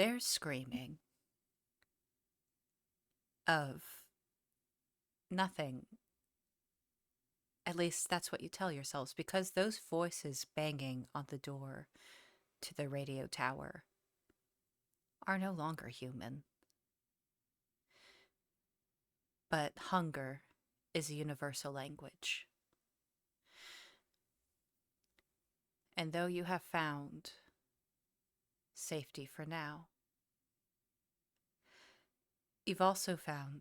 They're screaming of nothing. At least that's what you tell yourselves, because those voices banging on the door to the radio tower are no longer human. But hunger is a universal language. And though you have found safety for now, you've also found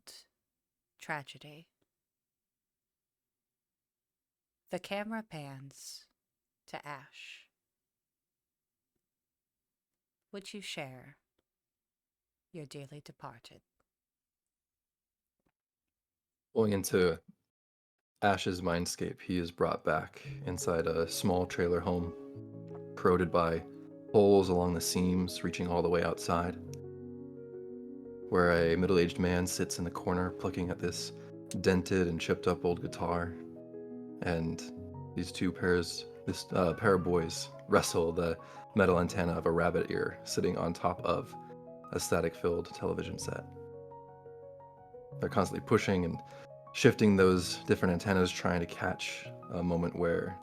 tragedy. The camera pans to Ash. Would you share your dearly departed? Going into Ash's mindscape, he is brought back inside a small trailer home, corroded by holes along the seams reaching all the way outside, where a middle-aged man sits in the corner plucking at this dented and chipped up old guitar, and these this pair of boys wrestle the metal antenna of a rabbit ear sitting on top of a static-filled television set. They're constantly pushing and shifting those different antennas, trying to catch a moment where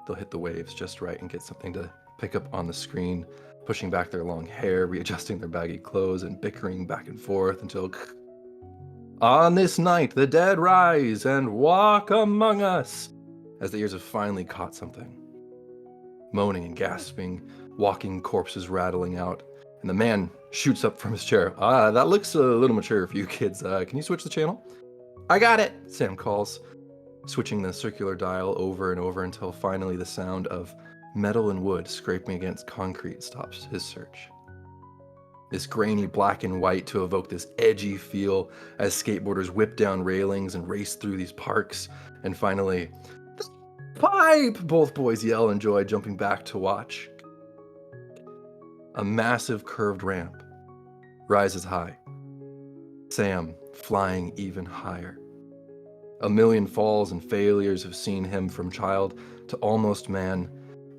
they'll hit the waves just right and get something to pick up on the screen, pushing back their long hair, readjusting their baggy clothes, and bickering back and forth until on this night the dead rise and walk among us, as the ears have finally caught something. Moaning and gasping, walking corpses rattling out, and the man shoots up from his chair. That looks a little mature for you kids. Can you switch the channel? I got it, Sam calls, switching the circular dial over and over until finally the sound of metal and wood scraping against concrete stops his search. This grainy black and white to evoke this edgy feel as skateboarders whip down railings and race through these parks, and finally, pipe! Both boys yell in joy, jumping back to watch. A massive curved ramp rises high, Sam flying even higher. A million falls and failures have seen him from child to almost man,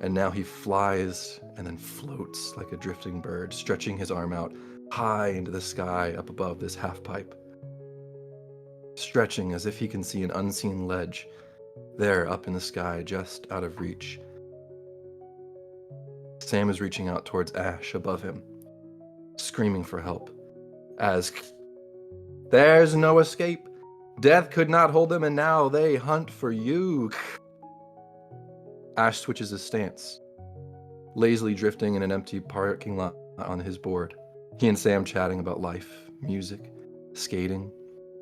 and now he flies and then floats like a drifting bird, stretching his arm out high into the sky up above this half pipe. Stretching as if he can see an unseen ledge there up in the sky just out of reach. Sam is reaching out towards Ash above him, screaming for help, as there's no escape. Death could not hold them, and now they hunt for you. Ash switches his stance, lazily drifting in an empty parking lot on his board. He and Sam chatting about life, music, skating,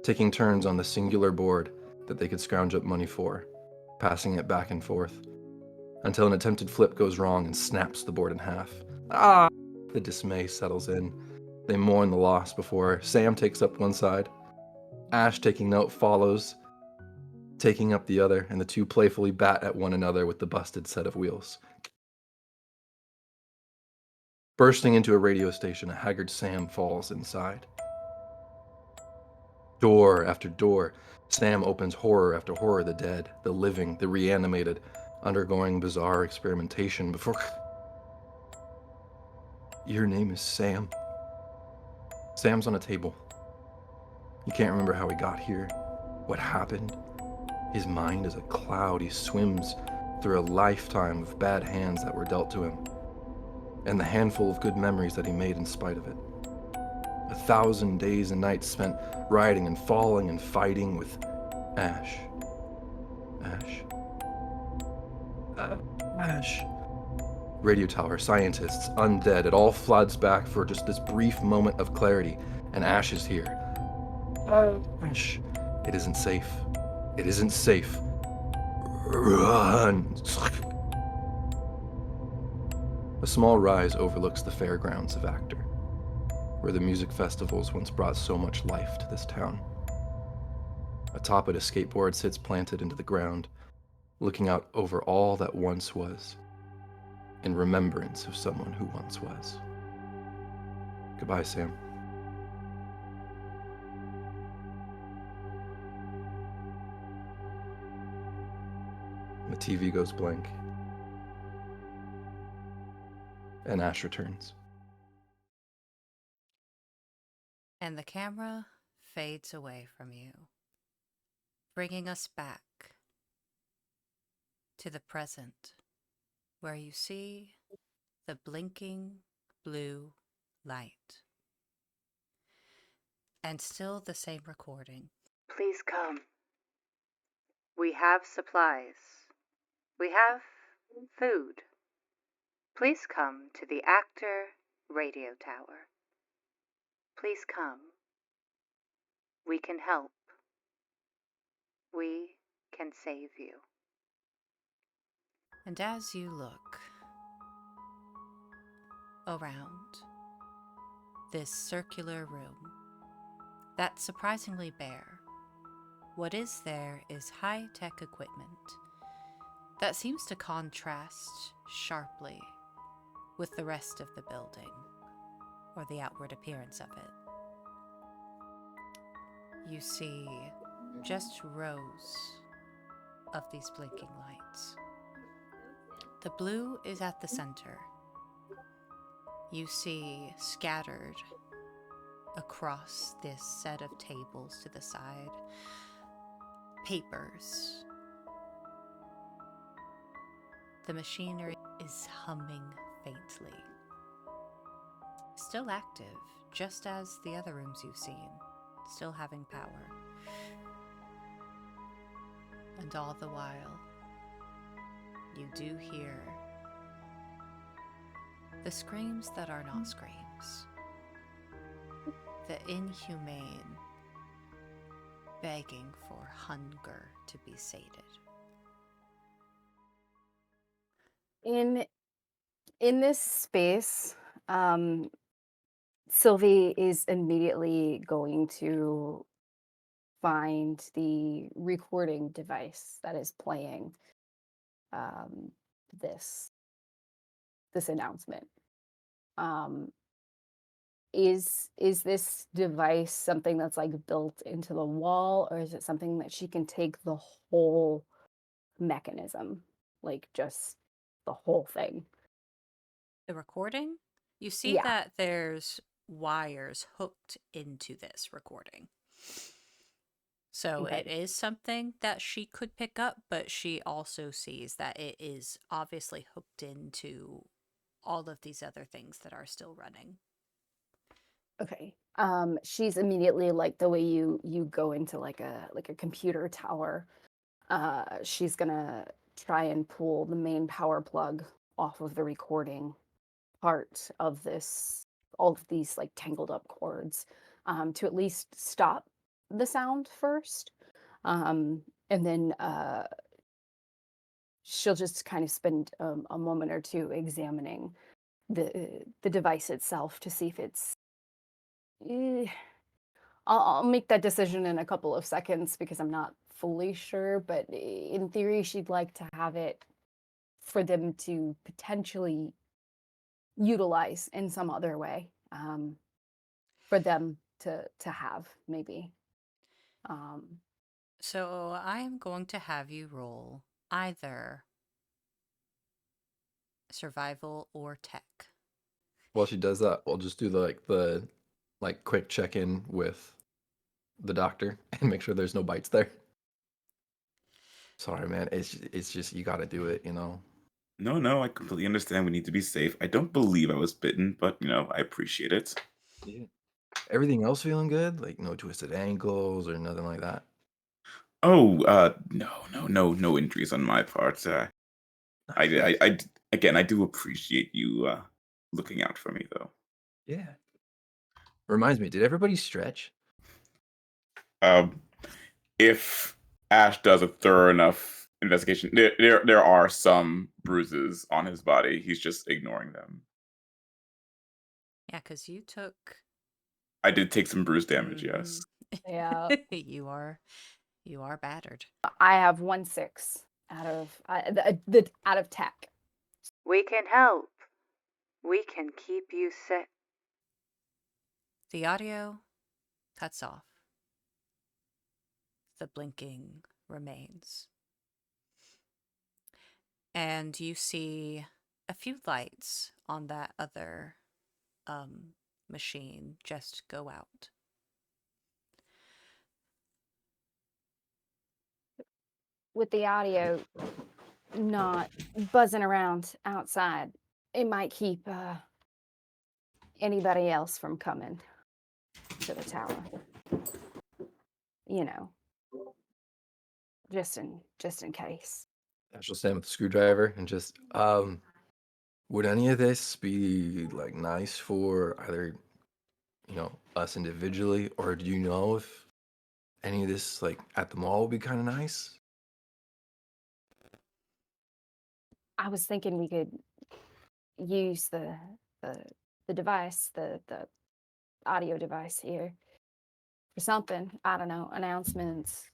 taking turns on the singular board that they could scrounge up money for, passing it back and forth, until an attempted flip goes wrong and snaps the board in half. The dismay settles in. They mourn the loss before Sam takes up one side. Ash, taking note, follows, taking up the other, and the two playfully bat at one another with the busted set of wheels. Bursting into a radio station, a haggard Sam falls inside. Door after door, Sam opens horror after horror, the dead, the living, the reanimated, undergoing bizarre experimentation before... Your name is Sam. Sam's on a table. He can't remember how he got here, what happened. His mind is a cloud. He swims through a lifetime of bad hands that were dealt to him, and the handful of good memories that he made in spite of it. 1,000 days and nights spent riding and falling and fighting with Ash. Ash. Ash. Radio tower, scientists, undead, it all floods back for just this brief moment of clarity, and Ash is here. Ash. It isn't safe. It isn't safe. Run! A small rise overlooks the fairgrounds of Achter, where the music festivals once brought so much life to this town. Atop it, a skateboard sits planted into the ground, looking out over all that once was, in remembrance of someone who once was. Goodbye, Sam. The TV goes blank, and Ash returns. And the camera fades away from you, bringing us back to the present, where you see the blinking blue light. And still the same recording. Please come. We have supplies. We have food. Please come to the Achter radio tower. Please come. We can help. We can save you. And as you look around this circular room that's surprisingly bare, what is there is high-tech equipment that seems to contrast sharply with the rest of the building, or the outward appearance of it. You see just rows of these blinking lights. The blue is at the center. You see scattered across this set of tables to the side, papers. The machinery is humming faintly. Still active, just as the other rooms you've seen, still having power. And all the while, you do hear the screams that are not screams. The inhumane begging for hunger to be sated. In this space, Sylvie is immediately going to find the recording device that is playing this announcement. Is this device something that's like built into the wall, or is it something that she can take the whole mechanism, like just the whole thing? The recording? You see Yeah. that there's wires hooked into this recording. So Okay. it is something that she could pick up, but she also sees that it is obviously hooked into all of these other things that are still running. Okay. She's immediately like the way you go into like a computer tower. She's gonna try and pull the main power plug off of the recording part of this, all of these like tangled up cords, to at least stop the sound first. And then she'll just kind of spend a moment or two examining the device itself to see if it's. I'll make that decision in a couple of seconds because I'm not fully sure, but in theory, she'd like to have it for them to potentially utilize in some other way, for them to have maybe. So I am going to have you roll either survival or tech. While she does that, we'll just do the quick check-in with the doctor and make sure there's no bites there. Sorry, man. It's just you got to do it, you know. No, I completely understand. We need to be safe. I don't believe I was bitten, but I appreciate it. Yeah. Everything else feeling good? Like no twisted ankles or nothing like that. Oh, no injuries on my part. Again, I do appreciate you looking out for me, though. Yeah. Reminds me, did everybody stretch? Um, if Ash does a thorough enough investigation, there are some bruises on his body. He's just ignoring them. Yeah, because you took. I did take some bruise damage, yes. Yeah. you are battered. I have 1-6 out of out of tech. We can help. We can keep you safe. The audio cuts off. The blinking remains. And you see a few lights on that other machine just go out. with the audio not buzzing around outside, it might keep anybody else from coming to the tower. You know, just in case. Ash will stand with the screwdriver and just, would any of this be like nice for either, us individually, or do you know if any of this like at the mall would be kind of nice? I was thinking we could use the device, the audio device here for something. I don't know, announcements,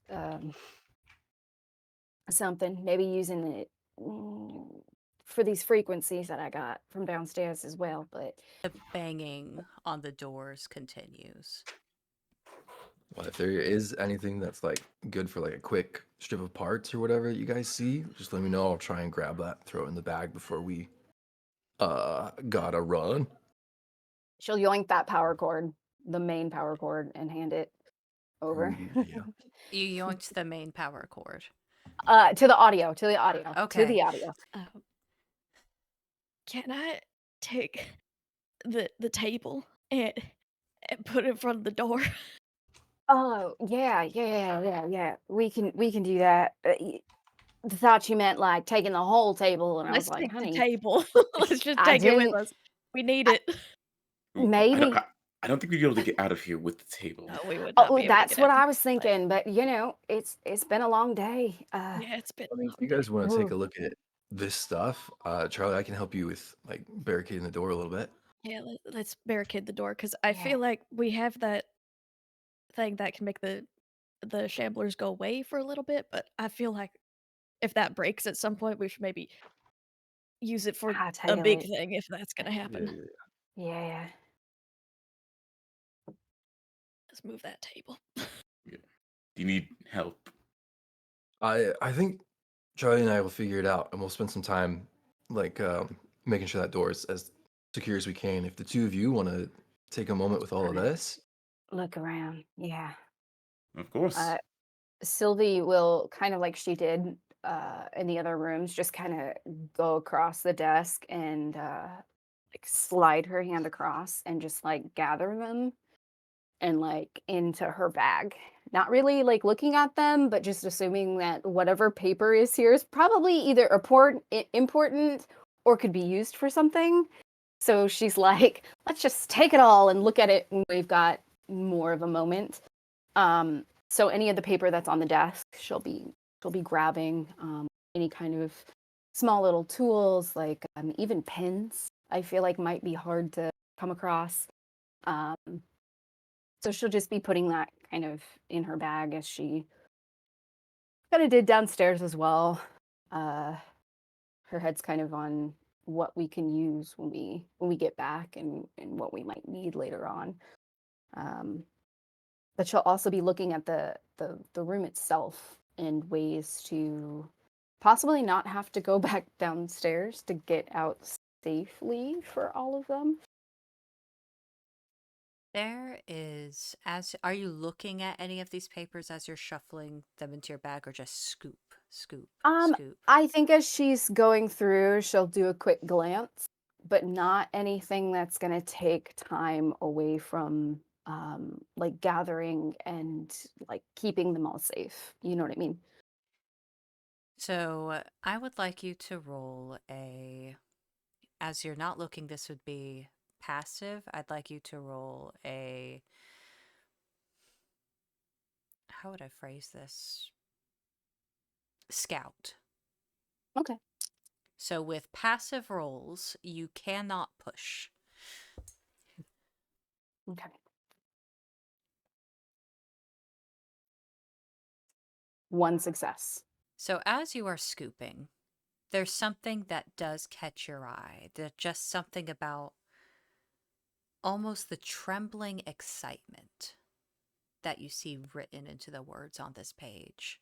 something. Maybe using it for these frequencies that I got from downstairs as well. But The banging on the doors continues. Well, if there is anything that's like good for like a quick strip of parts or whatever you guys see, just let me know. I'll try and grab that, throw it in the bag before we gotta run. she'll yoink that power cord, the main power cord, and hand it over. Ooh, yeah. You yoinked the main power cord. To the audio, to the audio, to Okay. the audio. Can I take the table and put it in front of the door? Oh, yeah. We can do that. Thought you meant like taking the whole table, and I was Let's like, take the honey, table. Let's just I take it with didn't. us. We need I- it. Ooh, Maybe. I don't think we'd be able to get out of here with the table. No, we would not Oh, be able to that's get what out. I was thinking. But it's been a long day. Yeah, it's been. I mean, a if you long guys day. want to take Ooh. a look at this stuff, Charlie, I can help you with like barricading the door a little bit. Yeah, let's barricade the door because I Yeah. feel like we have that thing that can make the shamblers go away for a little bit, but I feel like if that breaks at some point, we should maybe use it for I a tell big it. thing if that's gonna happen. Yeah. Let's move that table. Do you need help? I think Charlie and I will figure it out, and we'll spend some time like making sure that door is as secure as we can. If the two of you want to take a moment with all of this, Look around. Yeah. Of course. Sylvie will kind of like she did in the other rooms, just kind of go across the desk and like slide her hand across and just like gather them and like into her bag. Not really like looking at them, but just assuming that whatever paper is here is probably either important or could be used for something. So she's like, let's just take it all and look at it when we've got more of a moment. So any of the paper that's on the desk, she'll be grabbing any kind of small little tools, like even pens. I feel like might be hard to come across. So she'll just be putting that kind of in her bag as she kind of did downstairs as well. Her head's kind of on what we can use when we get back and what we might need later on. But she'll also be looking at the room itself and ways to possibly not have to go back downstairs to get out safely for all of them. There is, are you looking at any of these papers as you're shuffling them into your bag, or just scoop, scoop? I think as she's going through, she'll do a quick glance, but not anything that's going to take time away from like gathering and like keeping them all safe. You know what I mean? So I would like you to roll as you're not looking, this would be passive. I'd like you to roll how would I phrase this? Scout. Okay. So with passive rolls, you cannot push. Okay. One success. So as you are scooping, there's something that does catch your eye. There's just something about almost the trembling excitement that you see written into the words on this page.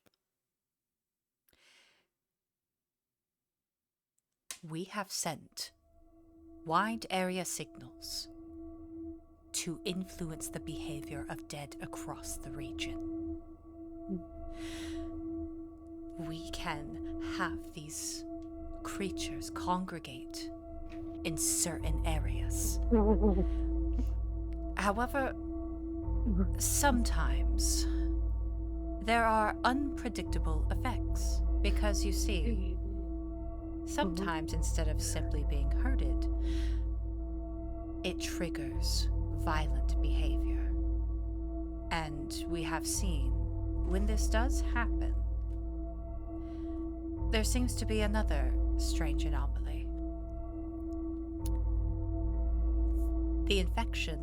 We have sent wide area signals to influence the behavior of dead across the region. we can have these creatures congregate in certain areas. However, sometimes there are unpredictable effects because you see, sometimes instead of simply being herded, it triggers violent behavior. And we have seen when this does happen, there seems to be another strange anomaly. The infection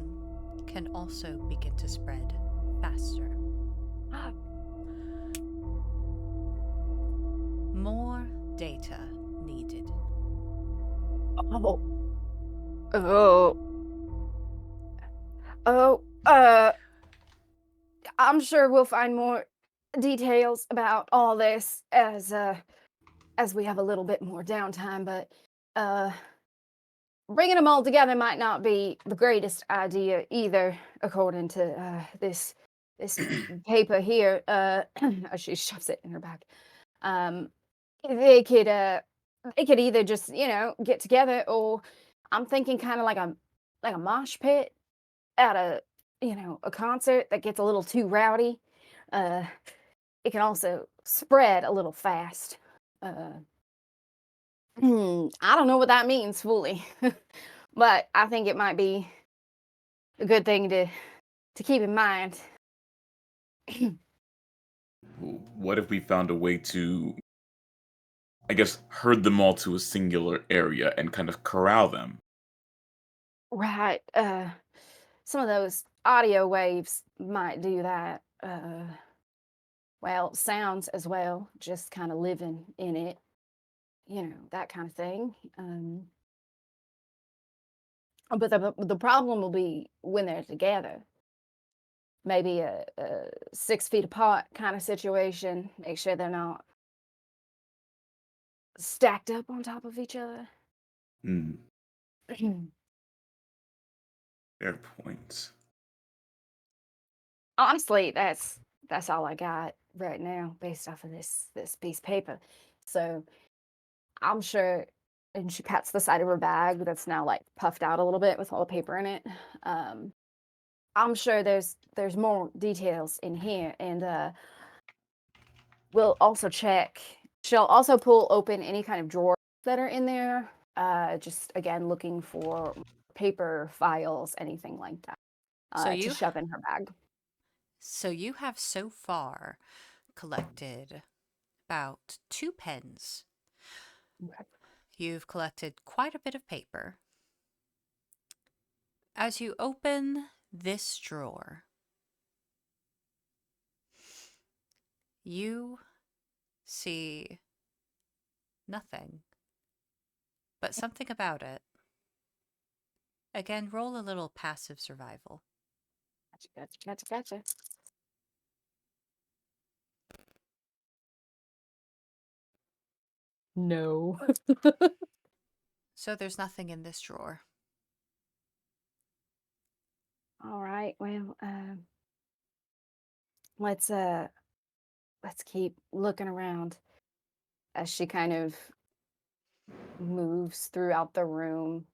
can also begin to spread faster. More data needed. Oh. Oh. Oh. I'm sure we'll find more details about all this as we have a little bit more downtime, but bringing them all together might not be the greatest idea either, according to this paper here. She shoves it in her bag. They could either just get together, or I'm thinking kind of like a mosh pit at a concert that gets a little too rowdy. It can also spread a little fast. I don't know what that means fully, but I think it might be a good thing to keep in mind. What if we found a way to, I guess, herd them all to a singular area and kind of corral them? Right. Some of those audio waves might do that. Well, sounds as well, just kind of living in it, that kind of thing. But the problem will be when they're together. Maybe a 6 feet apart kind of situation. Make sure they're not stacked up on top of each other. Hmm, fair point. Honestly, that's all I got right now based off of this piece of paper. So I'm sure, and she pats the side of her bag that's now like puffed out a little bit with all the paper in it. I'm sure there's more details in here, and we'll also check. She'll also pull open any kind of drawers that are in there. Just again looking for paper, files, anything like that. To shove in her bag. So you have so far collected about 2 pens. Okay. You've collected quite a bit of paper. As you open this drawer, you see nothing, but something about it. Again, roll a little passive survival. Gotcha. No. So there's nothing in this drawer. All right. Well, let's keep looking around as she kind of moves throughout the room.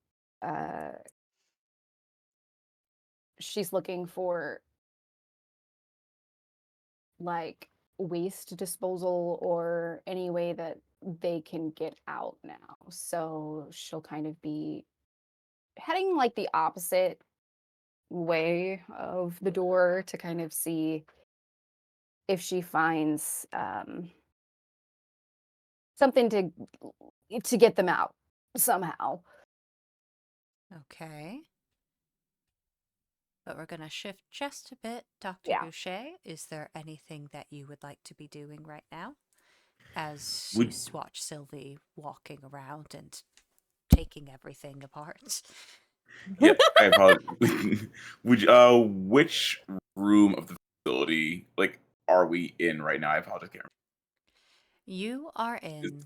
She's looking for like waste disposal or any way that they can get out now. So she'll kind of be heading like the opposite way of the door to kind of see if she finds something to get them out somehow. Okay. But we're going to shift just a bit. Dr. Yeah. Boucher, is there anything that you would like to be doing right now as Would- you watch Sylvie walking around and taking everything apart? Yeah, I apologize. Which room of the facility, like, are we in right now? I apologize. Can't You are in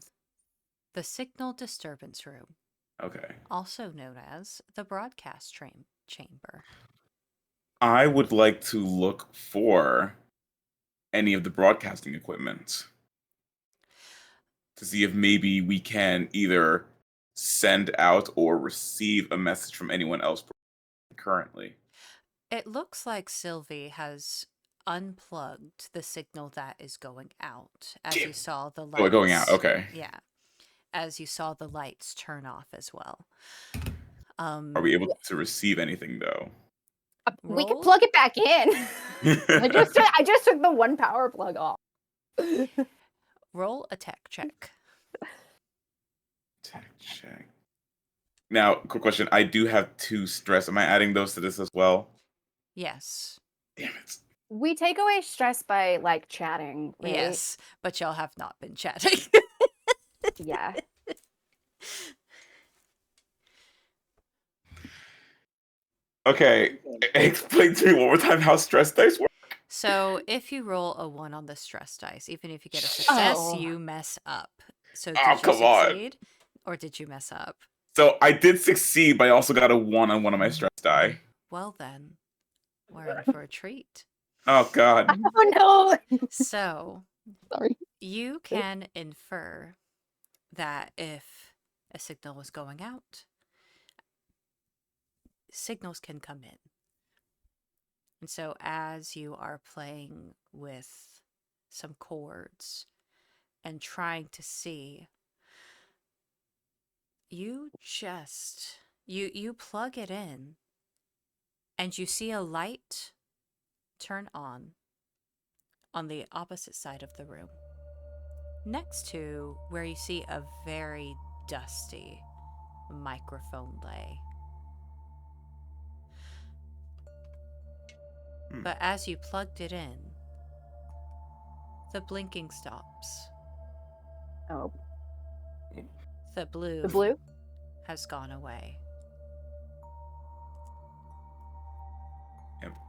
the signal disturbance room, remember. Okay. also known as the broadcast chamber. I would like to look for any of the broadcasting equipment. to see if maybe we can either send out or receive a message from anyone else currently. It looks like Sylvie has unplugged the signal that is going out as you saw the lights. Oh, going out. Okay. Yeah. As you saw the lights turn off as well. Are we able to receive anything though? We can Roll? plug it back in. I just took the one power plug off. Roll a tech check. Tech check. Now, quick question. I do have 2 stress. Am I adding those to this as well? Yes. Damn it. We take away stress by like chatting, right? Yes, but y'all have not been chatting. Yeah. Okay. Explain to me one more time how stress dice work. So if you roll a 1 on the stress dice, even if you get a success, Oh. you mess up. So Oh, did you come on. succeed? Or did you mess up? So I did succeed, but I also got a 1 on one of my stress die. Well then, we're in for a treat. Oh god. Oh no. So Sorry. you can infer that if a signal was going out, signals can come in. And so as you are playing with some chords and trying to see, you plug it in and you see a light turn on the opposite side of the room, next to where you see a very dusty microphone lay. But as you plugged it in, the blinking stops. Oh. The blue The blue? has gone away.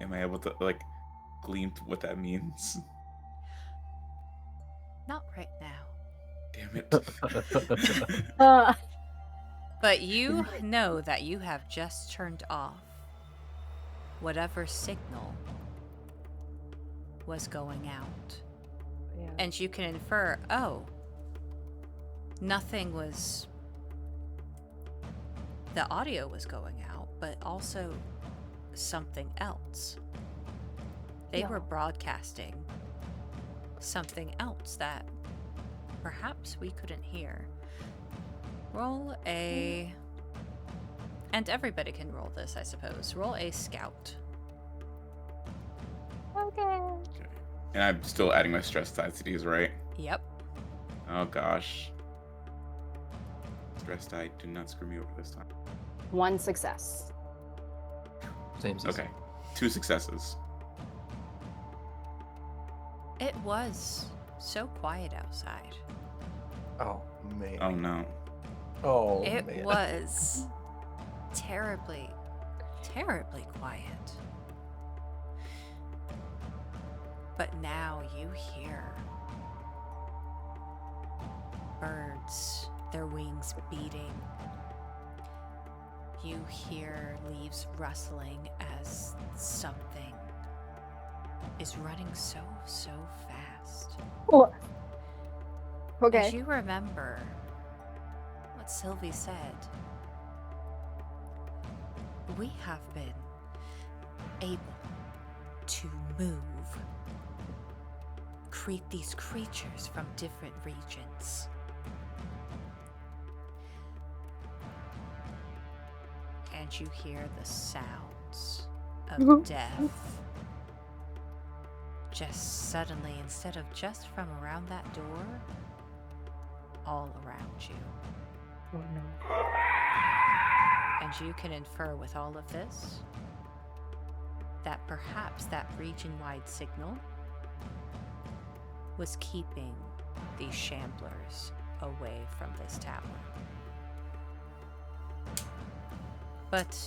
Am I able to like glean what that means? Not right now. Damn it. But you know that you have just turned off whatever signal was going out. Yeah. And you can infer, oh, nothing was... The audio was going out, but also something else. They were broadcasting something else that perhaps we couldn't hear. Roll a... And everybody can roll this, I suppose. Roll a scout. Okay. And I'm still adding my stress dice to these, right? Yep. Oh gosh. Stress die, do not screw me over this time. 1 success. Same season. Okay. 2 successes. It was so quiet outside. Oh man. Oh no. Oh It man. was terribly, terribly quiet. But now you hear birds, their wings beating. You hear leaves rustling as something is running so fast. Oh. Okay. As you remember what Sylvie said, we have been able to move these creatures from different regions. And you hear the sounds of death. Just suddenly, instead of just from around that door, all around you. Oh, no. And you can infer with all of this that perhaps that region-wide signal was keeping these shamblers away from this tower. But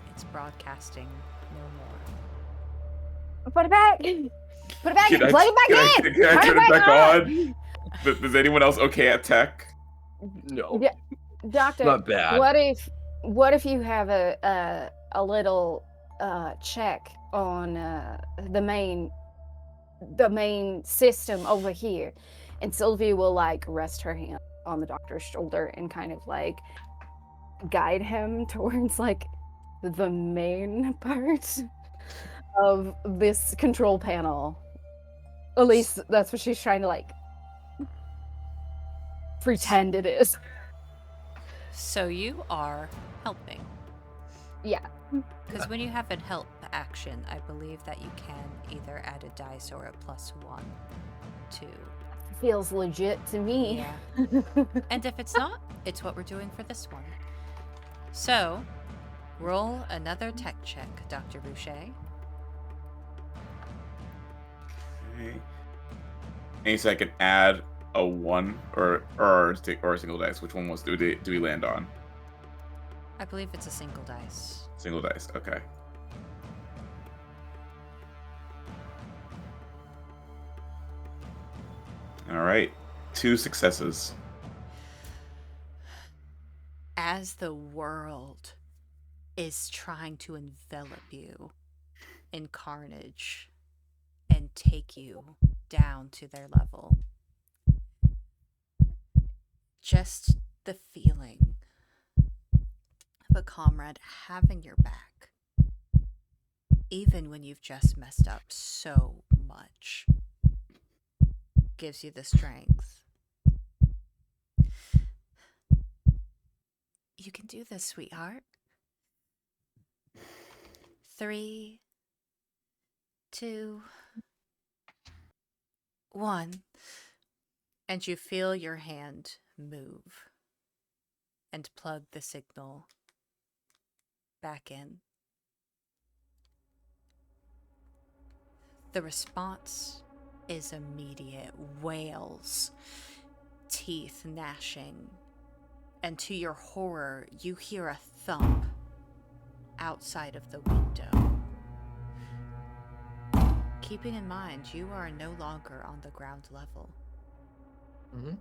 it's broadcasting no more. Put it back. Put it back. Can I- Plug it back in. Can I turn it back on. on? Is anyone else okay at tech? No. Yeah, Doctor. Not bad. What if you have a little check on the main system over here, And Sylvie will like rest her hand on the doctor's shoulder and kind of like guide him towards like the main part of this control panel. At least that's what she's trying to like pretend it is. So you are helping. Yeah. Because when you have a help action, I believe that you can either add a dice or a +1 to. Feels legit to me. Yeah. And if it's not, it's what we're doing for this one. So, roll another tech check, Dr. Boucher. Okay. And so I can add a 1 or a single dice. Which one do we land on? I believe it's a single dice. Single dice. Okay. All right. 2 successes. As the world is trying to envelop you in carnage and take you down to their level, just the feeling of a comrade having your back, even when you've just messed up so much, gives you the strength. You can do this, sweetheart. 3, 2, 1. And you feel your hand move and plug the signal back in. The response is immediate. Wails, teeth gnashing, and to your horror, you hear a thump outside of the window. Keeping in mind, you are no longer on the ground level. Mm-hmm.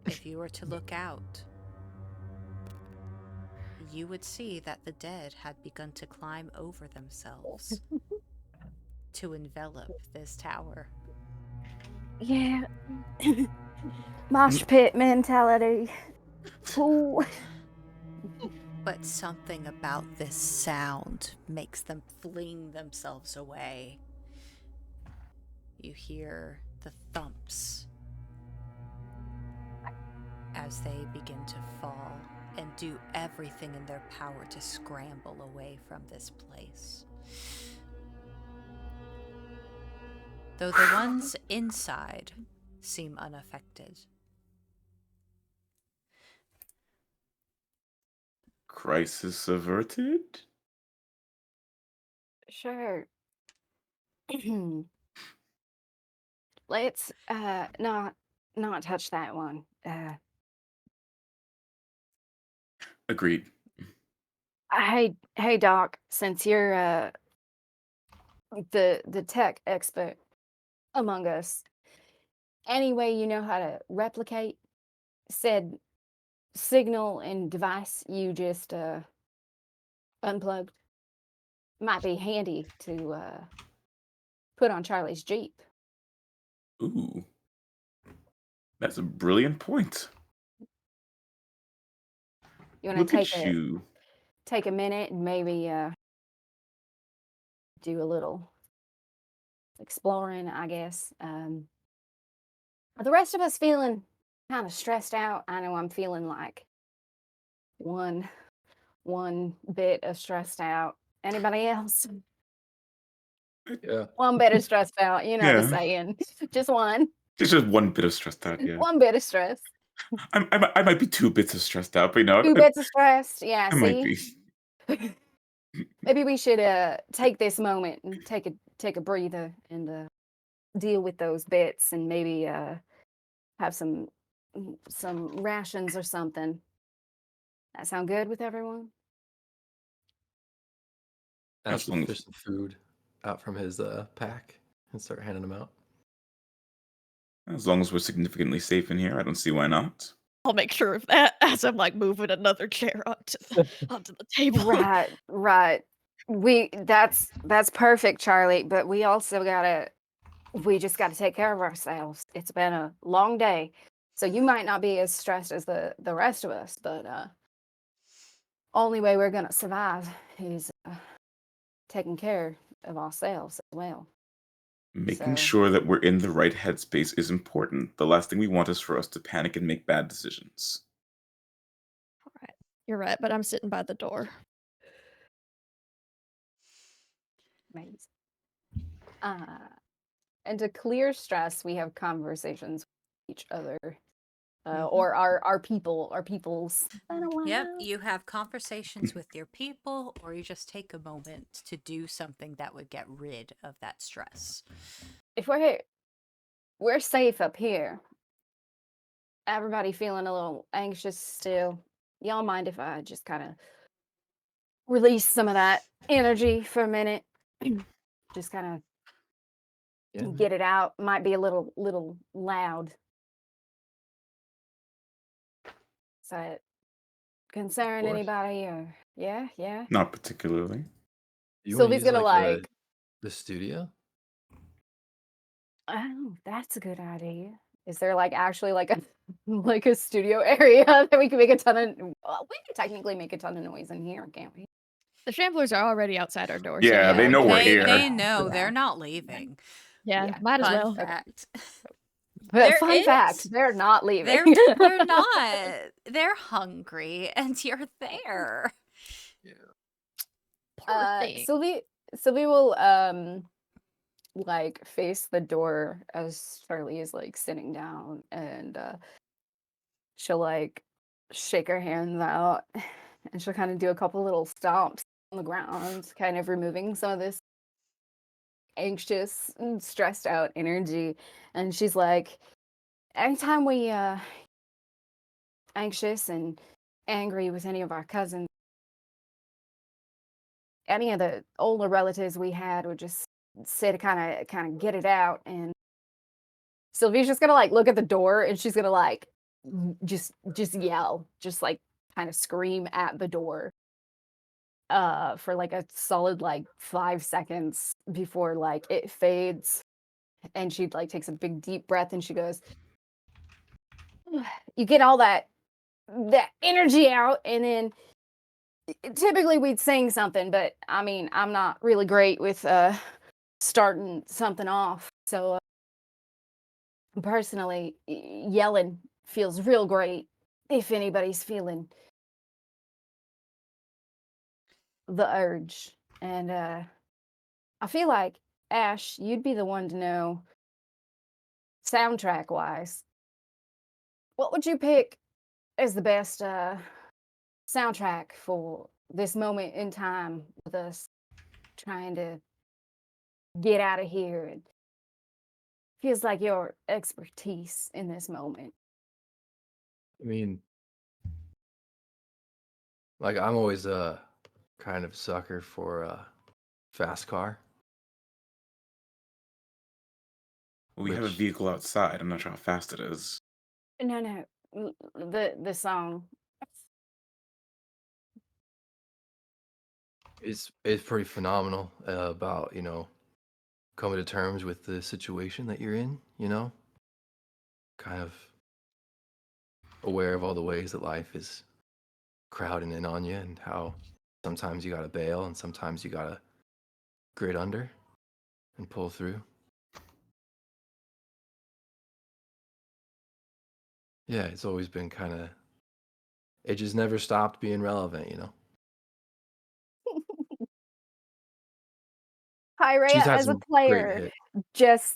If you were to look out, you would see that the dead had begun to climb over themselves to envelop this tower. Yeah. Mosh pit mentality. Ooh. But something about this sound makes them fling themselves away. You hear the thumps as they begin to fall and do everything in their power to scramble away from this place. Though the ones inside seem unaffected. Crisis averted? Sure. Let's not touch that one. Agreed. Hey Doc, since you're the tech expert among us, any way you know how to replicate said signal and device you just unplugged might be handy to put on Charlie's Jeep. Ooh. That's a brilliant point. You want to Look at you. take a minute and maybe do a little exploring, I guess. Are the rest of us feeling kind of stressed out? I know I'm feeling like one bit of stressed out. Anybody else? Yeah. One bit of stressed out. You know the Yeah. saying. Just one. There's just one bit of stressed out, yeah. One bit of stress. I might be 2 bits of stressed out, but you know, 2 bits of stressed. Yeah, I might be. see? Maybe we should take this moment and take a breather and deal with those bits and maybe have some rations or something. That sound good with everyone? Ash will long as- fish some food out from his pack and start handing them out. As long as we're significantly safe in here, I don't see why not. I'll make sure of that as I'm like moving another chair onto the table. Right. That's perfect, Charlie, but we also gotta we just got to take care of ourselves. It's been a long day. So you might not be as stressed as the rest of us, but only way we're going to survive is taking care of ourselves as well. Making So- sure that we're in the right headspace is important. The last thing we want is for us to panic and make bad decisions. All right. You're right, but I'm sitting by the door. Amazing. And to clear stress, we have conversations with each other. Or our peoples. Yep, you have conversations with your people, or you just take a moment to do something that would get rid of that stress. If we're safe up here, everybody feeling a little anxious still. Y'all mind if I just kind of release some of that energy for a minute? Just kind of get it out. Might be a little loud. Does that concern anybody? Or yeah. Not particularly. You wanna Sylvie's use, gonna like, the studio? Oh, that's a good idea. Is there like actually like a like a studio area that we can make a ton of? Well, we could technically make a ton of noise in here, can't we? The Shamblers are already outside our door. Yeah, so they know we're they, here. They know Okay. they're not leaving. Yeah, might as Fun well. fact. Well, There fun fact, is. they're not leaving. They're not. They're hungry, and you're there. Poor thing. Sylvie will like face the door as Charlie is like sitting down, and she'll like shake her hands out, and she'll kind of do a couple little stomps on the ground, kind of removing some of this anxious and stressed out energy. And she's like, anytime we anxious and angry with any of our cousins, any of the older relatives we had would just say to kind of get it out. And Sylvia's just gonna like look at the door, and she's gonna like just yell, just like kind of scream at the door for like a solid like 5 seconds before like it fades. And she like takes a big deep breath, and she goes, you get all that energy out, and then typically we'd sing something, but I mean, I'm not really great with starting something off. So personally, yelling feels real great if anybody's feeling the urge. And I feel like, Ash, you'd be the one to know, soundtrack wise, what would you pick as the best soundtrack for this moment in time with us trying to get out of here? And feels like your expertise in this moment. I mean, like, I'm always a kind of sucker for a fast car. We have a Which- vehicle outside. I'm not sure how fast it is. No, the song. It's pretty phenomenal about, coming to terms with the situation that you're in, kind of aware of all the ways that life is crowding in on you, and how sometimes you gotta bail and sometimes you gotta grit under and pull through. Yeah, it's always been it just never stopped being relevant, Pyreiia She's had as a some great player hits. just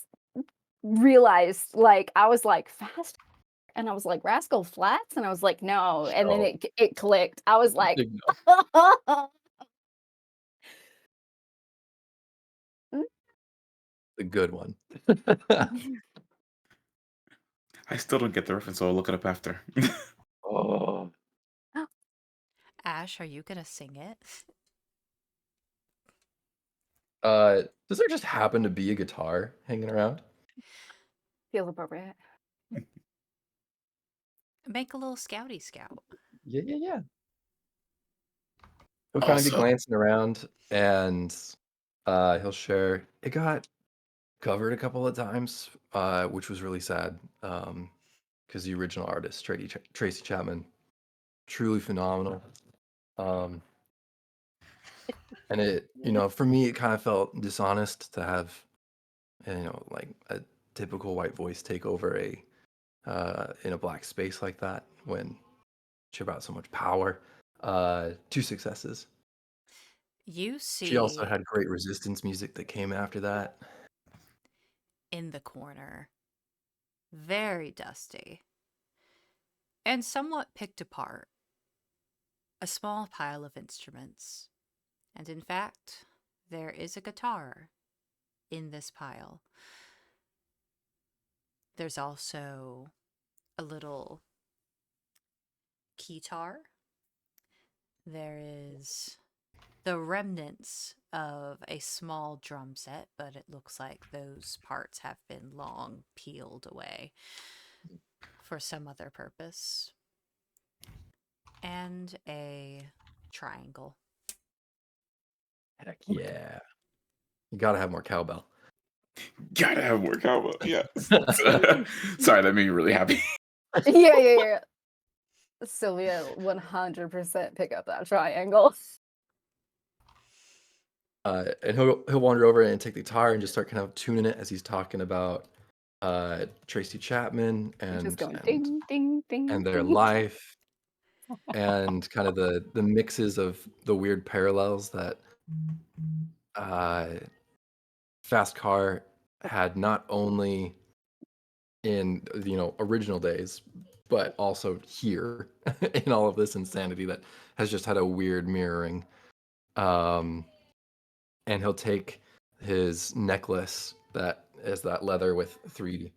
realized, like, I was like fast, and I was like Rascal Flats, and I was like no, and then Oh. it clicked. I was like, The good one. I still don't get the reference, so I'll look it up after. Oh. Ash, are you gonna sing it? Does there just happen to be a guitar hanging around? feels appropriate. Make a little scouty scout. Yeah. He'll kind of be Also- glancing around, and he'll share. It got covered a couple of times, which was really sad. Because the original artist, Tracy Chapman, truly phenomenal. And it, for me, it kind of felt dishonest to have, like a typical white voice take over in a black space like that when she brought so much power. 2 successes. You She also see had great resistance music that came after that. in the corner, very dusty and somewhat picked apart, a small pile of instruments. And in fact, there is a guitar in this pile. There's also a little keytar. There is the remnants of a small drum set, but it looks like those parts have been long peeled away for some other purpose. And a triangle. Heck yeah. You gotta have more cowbell. Gotta have more cowbell. Yeah. Sorry, that made me really happy. Yeah. Sylvia 100% pick up that triangle. And he'll wander over and take the guitar and just start kind of tuning it as he's talking about Tracy Chapman Just going and ding, ding, ding, and their ding. life and kind of the mixes of the weird parallels that Fast Car had not only in original days, but also here in all of this insanity that has just had a weird mirroring. And he'll take his necklace that is that leather with 3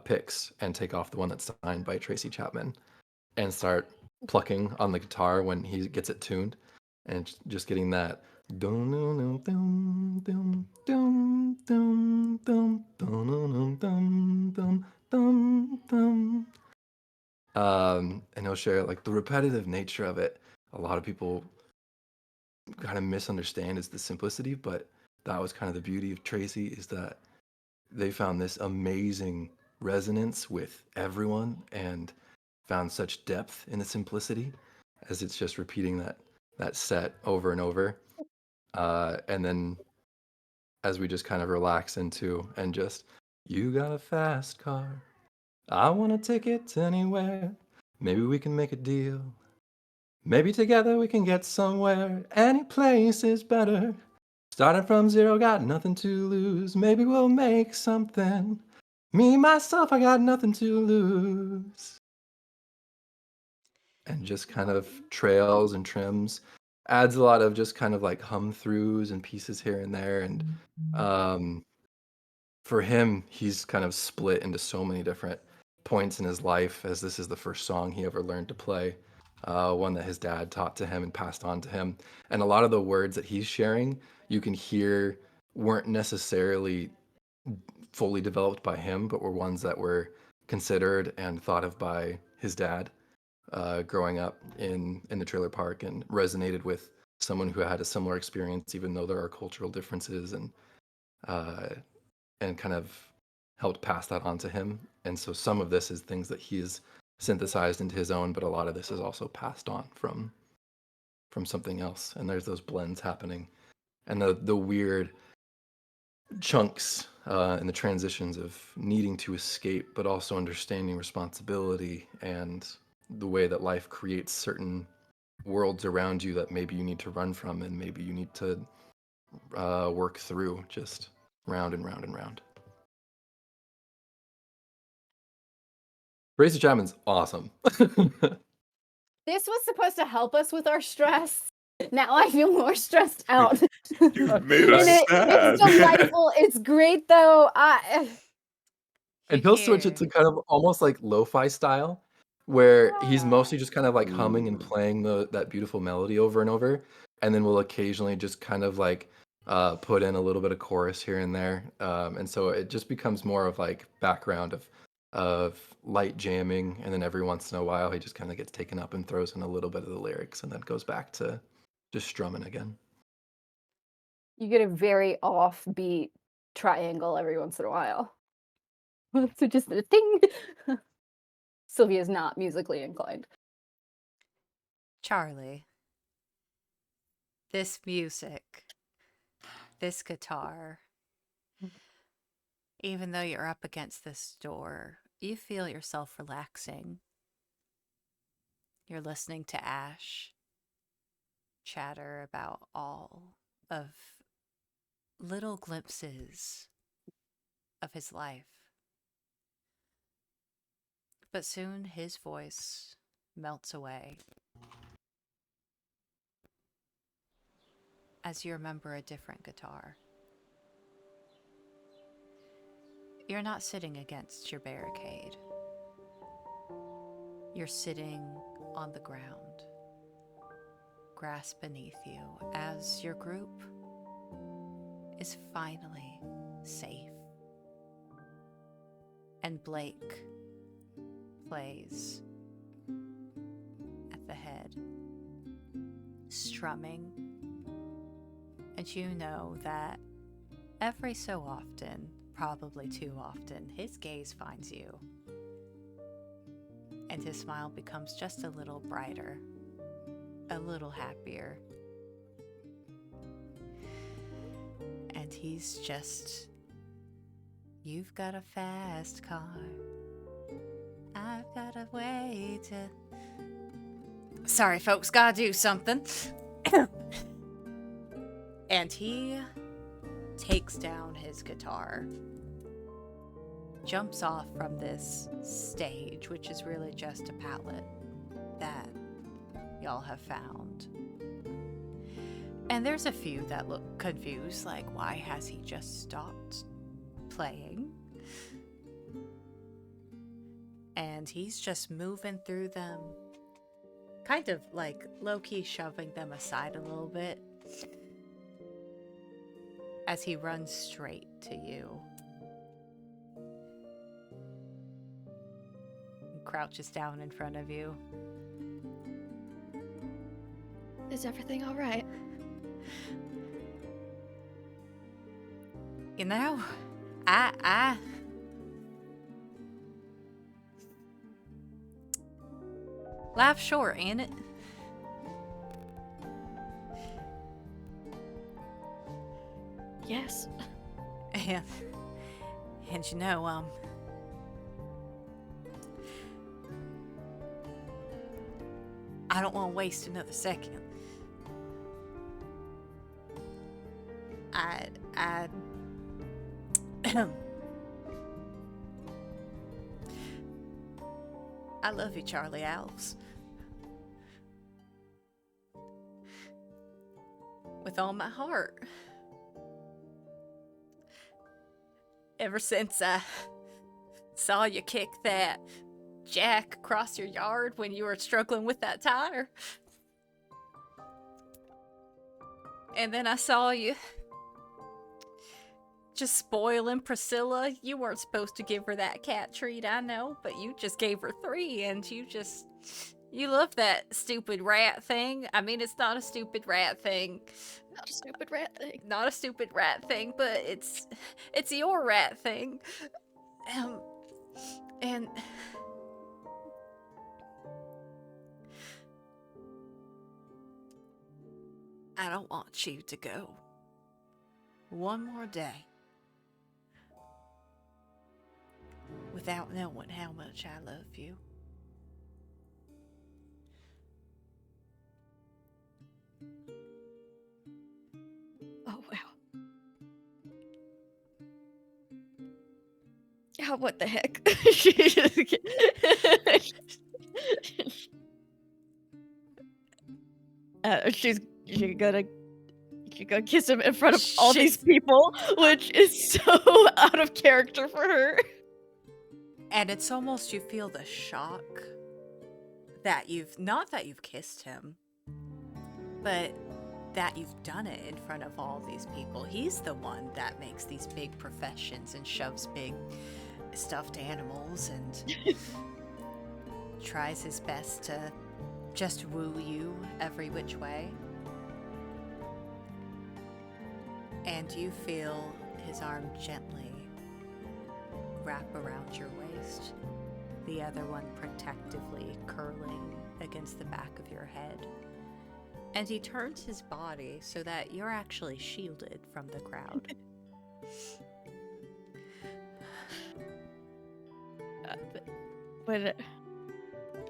picks and take off the one that's signed by Tracy Chapman and start plucking on the guitar when he gets it tuned and just getting that dum dum dum dum dum dum dum dum dum dum dum dum. And he'll share like the repetitive nature of it. A lot of people kind of misunderstand is the simplicity, but that was kind of the beauty of Tracy, is that they found this amazing resonance with everyone and found such depth in the simplicity as it's just repeating that set over and over. And then as we just kind of relax into and just, you got a fast car, I want a ticket anywhere, maybe we can make a deal, maybe together we can get somewhere, any place is better, starting from zero, got nothing to lose, maybe we'll make something, me myself, I got nothing to lose. And just kind of trails and trims, adds a lot of just kind of like hum throughs and pieces here and there. And for him, he's kind of split into so many different points in his life, as this is the first song he ever learned to play, one that his dad taught to him and passed on to him. And a lot of the words that he's sharing, you can hear weren't necessarily fully developed by him, but were ones that were considered and thought of by his dad growing up in the trailer park, and resonated with someone who had a similar experience, even though there are cultural differences, and kind of helped pass that on to him. And so some of this is things that he has synthesized into his own, but a lot of this is also passed on from something else. And there's those blends happening, and the weird chunks and the transitions of needing to escape, but also understanding responsibility and the way that life creates certain worlds around you that maybe you need to run from and maybe you need to work through, just round and round and round. Tracy Chapman's awesome. This was supposed to help us with our stress. Now I feel more stressed out. You've made us sad. It's delightful. It's great though. And he'll switch it to kind of almost like lo-fi style, where he's mostly just kind of like humming and playing that beautiful melody over and over, and then we'll occasionally just kind of like put in a little bit of chorus here and there, and so it just becomes more of like background of light jamming, and then every once in a while he just kind of gets taken up and throws in a little bit of the lyrics, and then goes back to just strumming again. You get a very offbeat triangle every once in a while. So just a ding. Sylvia's not musically inclined. Charlie, this music, this guitar, even though you're up against this door, you feel yourself relaxing. You're listening to Ash chatter about all of little glimpses of his life. But soon his voice melts away as you remember a different guitar. You're not sitting against your barricade. You're sitting on the ground, grass beneath you, as your group is finally safe. And Blake plays at the head, strumming, and you know that every so often, probably too often, his gaze finds you, and his smile becomes just a little brighter, a little happier, and he's just, you've got a fast car, I've got a way to... Sorry, folks, gotta do something. And he takes down his guitar, jumps off from this stage, which is really just a pallet that y'all have found. And there's a few that look confused, like, why has he just stopped playing? And he's just moving through them, kind of like low-key shoving them aside a little bit as he runs straight to you. And crouches down in front of you. Is everything all right? You know, I life's short, ain't it? Yes. And you know, I don't want to waste another second. I love you, Charlie Alves. With all my heart. Ever since I saw you kick that jack across your yard when you were struggling with that tire. And then I saw you just spoiling Priscilla. You weren't supposed to give her that cat treat, I know, but you just gave her 3 and you love that stupid rat thing. I mean, it's not a stupid rat thing. Not a stupid rat thing. Not a stupid rat thing, but it's your rat thing. And I don't want you to go one more day without knowing how much I love you. Oh, wow. Yeah, what the heck? She's gonna kiss him in front of all these people, which is so out of character for her. And it's almost, you feel the shock that not that you've kissed him, but that you've done it in front of all these people. He's the one that makes these big professions and shoves big stuffed animals and tries his best to just woo you every which way. And you feel his arm gently wrap around your waist, the other one protectively curling against the back of your head. And he turns his body so that you're actually shielded from the crowd.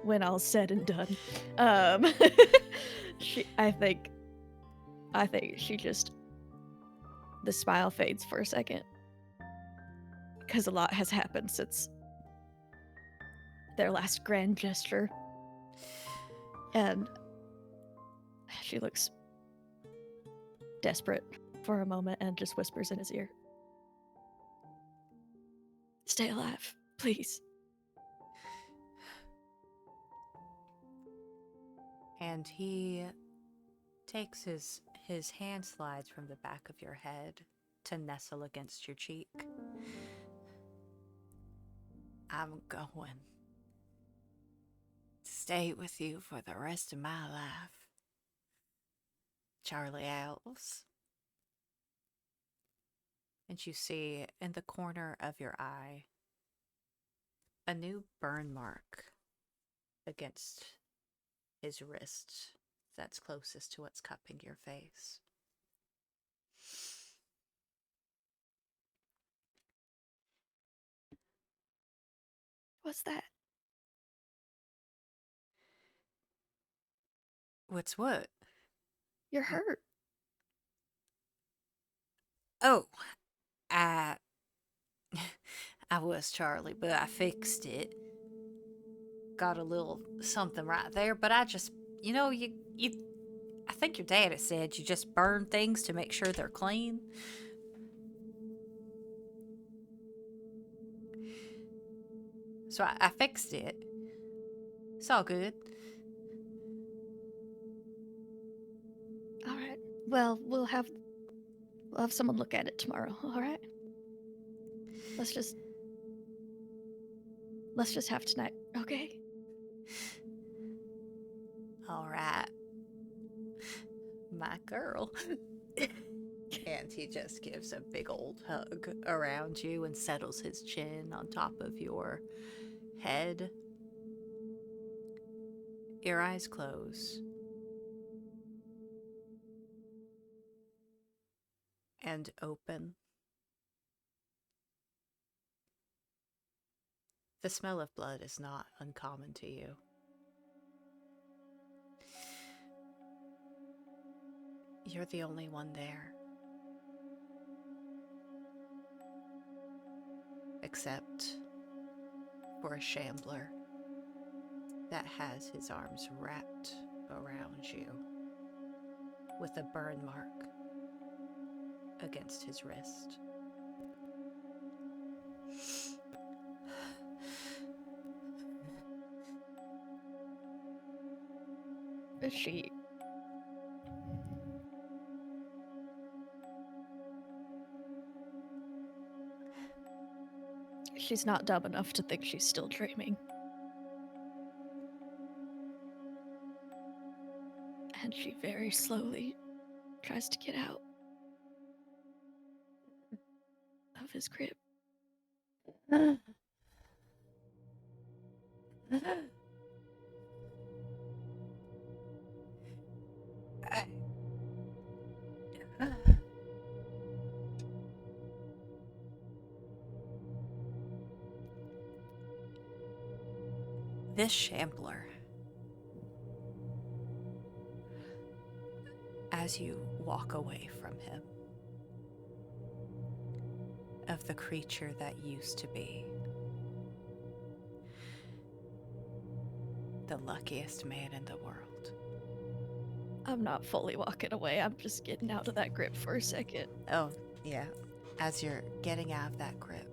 When all's said and done, I think she just, the smile fades for a second because a lot has happened since their last grand gesture, and she looks desperate for a moment and just whispers in his ear, "Stay alive, please." And he takes his hand slides from the back of your head to nestle against your cheek. I'm going to stay with you for the rest of my life, Charlie Owls. And you see in the corner of your eye a new burn mark against his wrist that's closest to what's cupping your face. What's that? What's what? You're hurt. Oh, I was, Charlie, but I fixed it. Got a little something right there, but I just, I think your daddy said you just burn things to make sure they're clean. So I fixed it. It's all good. All right. Well, we'll have someone look at it tomorrow. All right. Let's just have tonight, okay? All right. My girl. And he just gives a big old hug around you and settles his chin on top of your head. Your eyes close. And open. The smell of blood is not uncommon to you. You're the only one there. Except for a shambler that has his arms wrapped around you with a burn mark against his wrist. She's not dumb enough to think she's still dreaming. And she very slowly tries to get out of his grip. This shambler, as you walk away from him, of the creature that used to be the luckiest man in the world. I'm not fully walking away. I'm just getting out of that grip for a second. Oh, yeah. As you're getting out of that grip,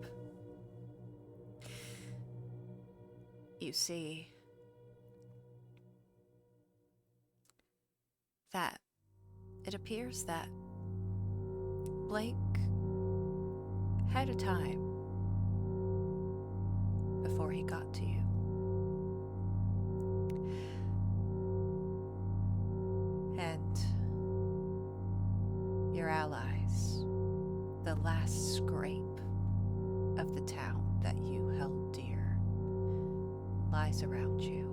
you see that it appears that Blake had a time before he got to you. And your allies, the last scrape of the town that you held dear lies around you.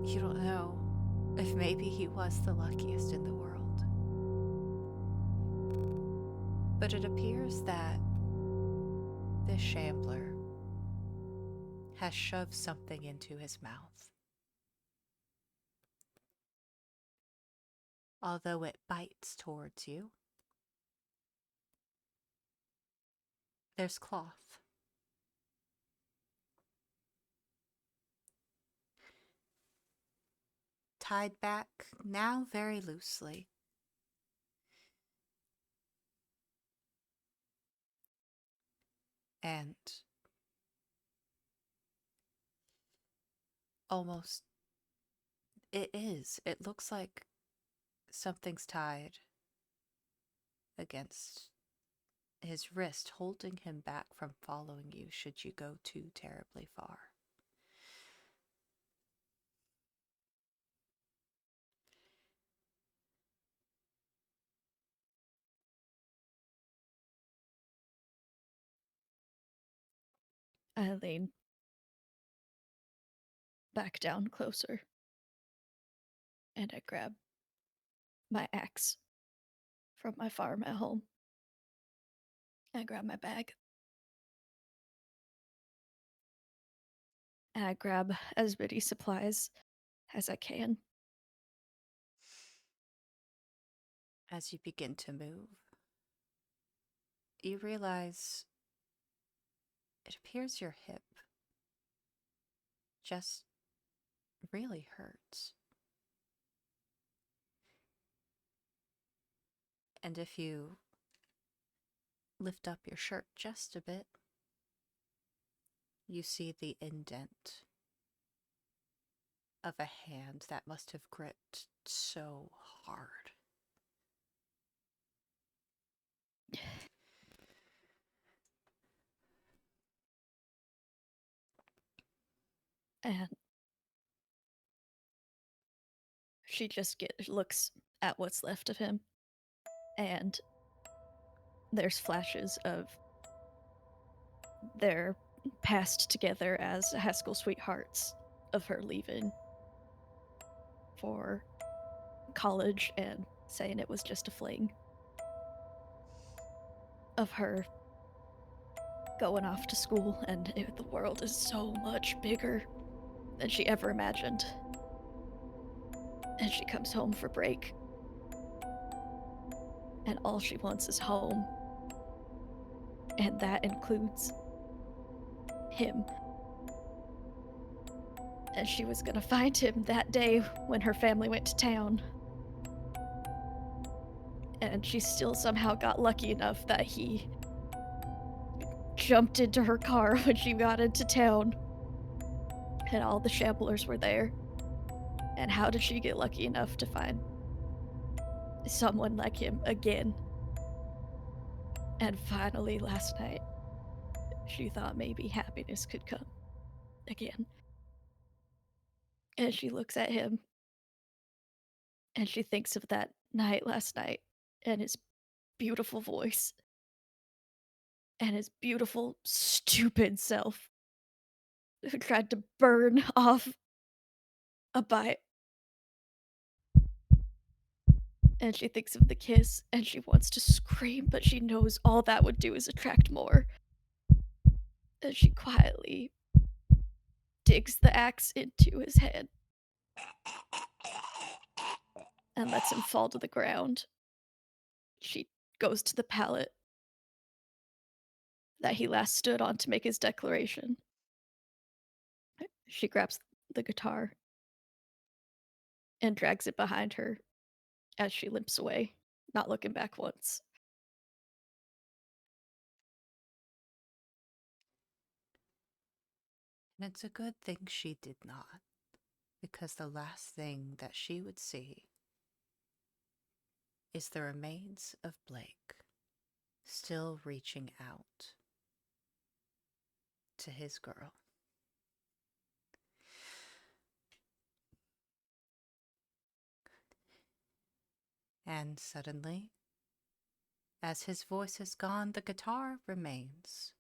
You don't know if maybe he was the luckiest in the world. But it appears that this shambler has shoved something into his mouth. Although it bites towards you, there's cloth. Tied back now very loosely. And almost, it looks like something's tied against his wrist, holding him back from following you should you go too terribly far. I lean back down closer, and I grab my axe from my farm at home. I grab my bag, and I grab as many supplies as I can. As you begin to move, you realize it appears your hip just really hurts. And if you lift up your shirt just a bit, you see the indent of a hand that must have gripped so hard. And she just looks at what's left of him, and there's flashes of their past together as high school sweethearts, of her leaving for college and saying it was just a fling, of her going off to school, and the world is so much bigger than she ever imagined. And she comes home for break, and all she wants is home. And that includes him. And she was gonna find him that day when her family went to town. And she still somehow got lucky enough that he jumped into her car when she got into town. And all the shamblers were there. And how did she get lucky enough to find someone like him again? And finally, last night, she thought maybe happiness could come again. And she looks at him, and she thinks of that night last night, and his beautiful voice, and his beautiful, stupid self, who tried to burn off a bite. And she thinks of the kiss, and she wants to scream, but she knows all that would do is attract more. And she quietly digs the axe into his head and lets him fall to the ground. She goes to the pallet that he last stood on to make his declaration. She grabs the guitar and drags it behind her as she limps away, not looking back once. And it's a good thing she did not, because the last thing that she would see is the remains of Blake still reaching out to his girl. And suddenly, as his voice is gone, the guitar remains.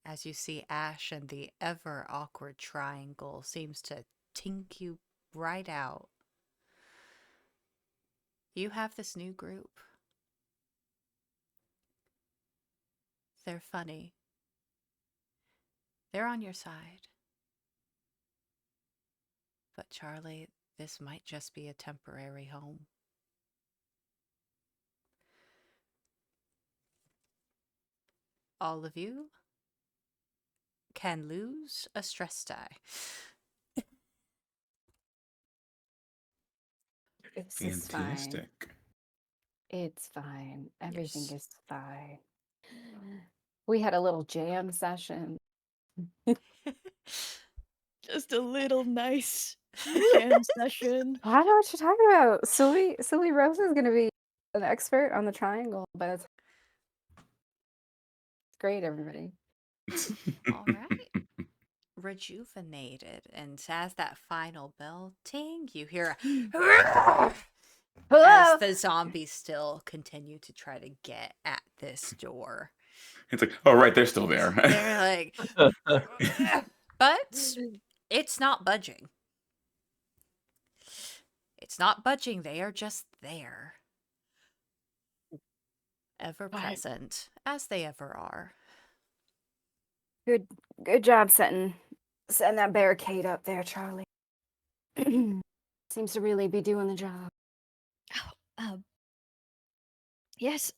As you see Ash and the ever awkward triangle seems to tink you right out. You have this new group. They're funny. They're on your side. But Charlie, this might just be a temporary home. All of you can lose a stress die. It's just fine. Fantastic. It's fine. Everything Yes. is fine. We had a little jam session. Just a little nice jam session. I know what you're talking about. Silly Rose is gonna be an expert on the triangle, but it's great, everybody. All right. Rejuvenated, and as that final bell ting, you hear a as the zombies still continue to try to get at this door. It's like, oh, right, they're still there. They're like, but it's not budging. It's not budging. They are just there. Ever present, as they ever are. Good job setting that barricade up there, Charlie. Seems to really be doing the job. Yes,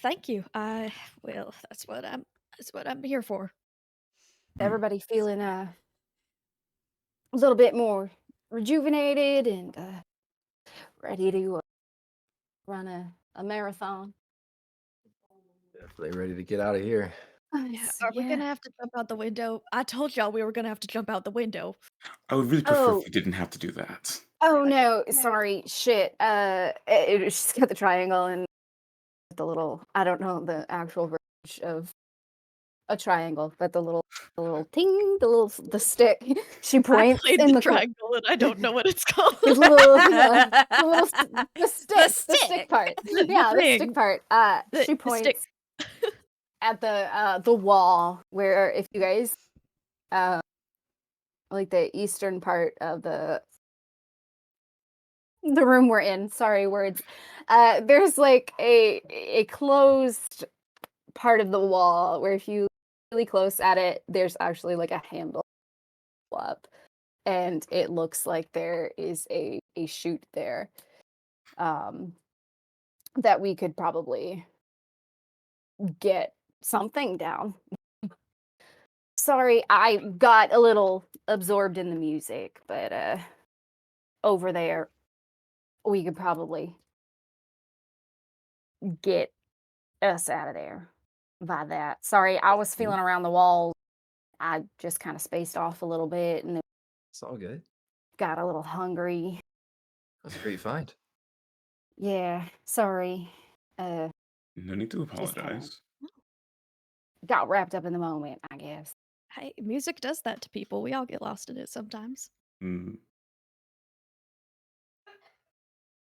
thank you. Well, that's what I'm here for. Everybody feeling a little bit more rejuvenated and ready to run a marathon. Definitely ready to get out of here. Yeah, are we gonna have to jump out the window? I told y'all we were gonna have to jump out the window. I would really prefer Oh. if we didn't have to do that. Oh no, sorry, shit. It just got the triangle and the little, I don't know the actual version of a triangle, but the little ting, the stick. She I points played in the the triangle and I don't know what it's called. the stick stick. part. The Yeah, the stick thing. part. The She points stick. at the wall where, if you guys like the eastern part of the room we're in, sorry, words. There's like a closed part of the wall where if you really close at it, there's actually like a handle up, and it looks like there is a chute there that we could probably get something down. Sorry, I got a little absorbed in the music, but over there we could probably get us out of there by that. Sorry, I was feeling around the walls. I just kind of spaced off a little bit and It's all good. got a little hungry. That's a great find. Yeah, sorry. No need to Just kinda- apologize. Got wrapped up in the moment, I guess. Hey, music does that to people. We all get lost in it sometimes. Mm.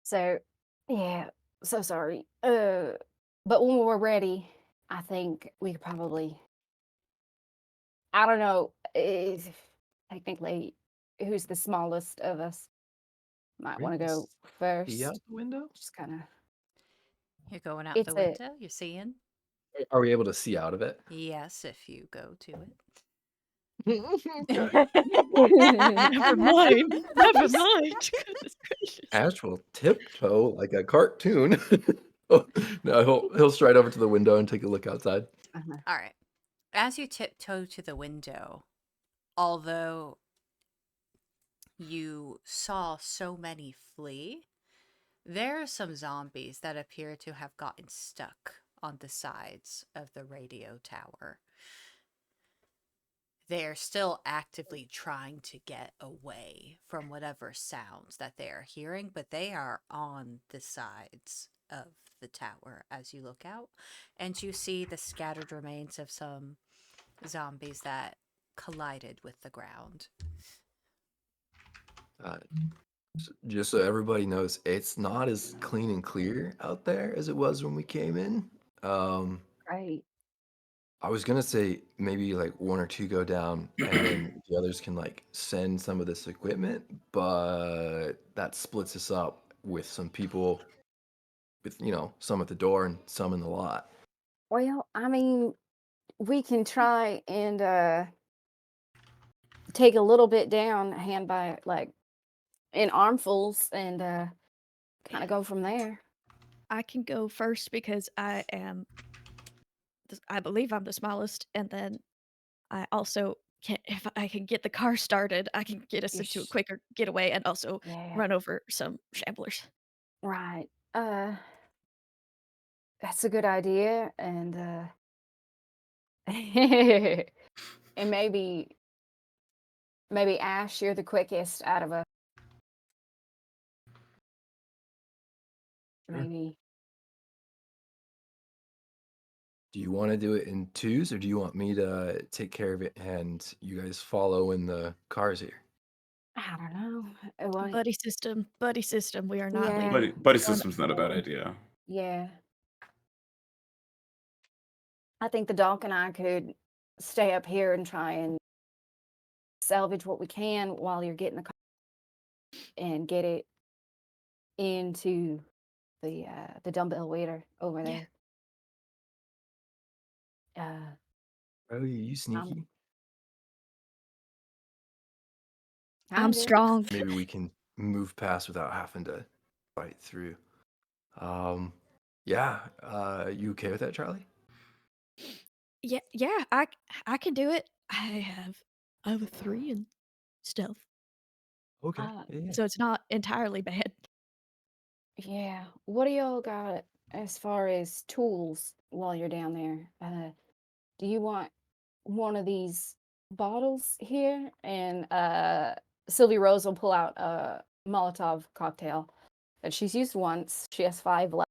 So, yeah, so sorry. But when we're ready, I think we could probably, I don't know, technically, who's the smallest of us? Might want to go first. See out the window? Just kind of. You're going out It's the a- window. You're seeing. Are we able to see out of it? Yes, if you go to it. Never mind. Never mind. Goodness gracious. Ash will tiptoe like a cartoon. Oh, no, he'll stride over to the window and take a look outside. All right. As you tiptoe to the window, although you saw so many flee, there are some zombies that appear to have gotten stuck on the sides of the radio tower. They're still actively trying to get away from whatever sounds that they are hearing, but they are on the sides of the tower as you look out, and you see the scattered remains of some zombies that collided with the ground. Just so everybody knows, it's not as clean and clear out there as it was when we came in. Right. I was gonna say maybe like one or two go down, and then the others can like send some of this equipment, but that splits us up with some people, with some at the door and some in the lot. Well, I mean, we can try and take a little bit down, hand by like in armfuls, and kind of go from there. I can go first because I am, I believe I'm the smallest, and then I also can, if I can get the car started, I can get us into a Ish. quicker getaway and also Yeah. run over some shamblers. Right. That's a good idea, and and maybe Ash, you're the quickest out of us. Sure. Maybe. Do you want to do it in twos, or do you want me to take care of it and you guys follow in the cars here? I don't know. Well, Buddy system. We are not Yeah. leaving. Buddy one system's not a bad alone. idea. yeah. I think the doc and I could stay up here and try and salvage what we can while you're getting the car and get it into the dumbbell waiter over Yeah. there. Oh, you sneaky. I'm Kinda. strong. Maybe we can move past without having to fight through. Yeah. You okay with that, Charlie? Yeah, I can do it. I have a 3 in stealth, Okay. Uh, Yeah. so it's not entirely bad. Yeah. What do y'all got as far as tools while you're down there? Do you want one of these bottles here? And Sylvie Rose will pull out a Molotov cocktail that she's used once. She has 5 left.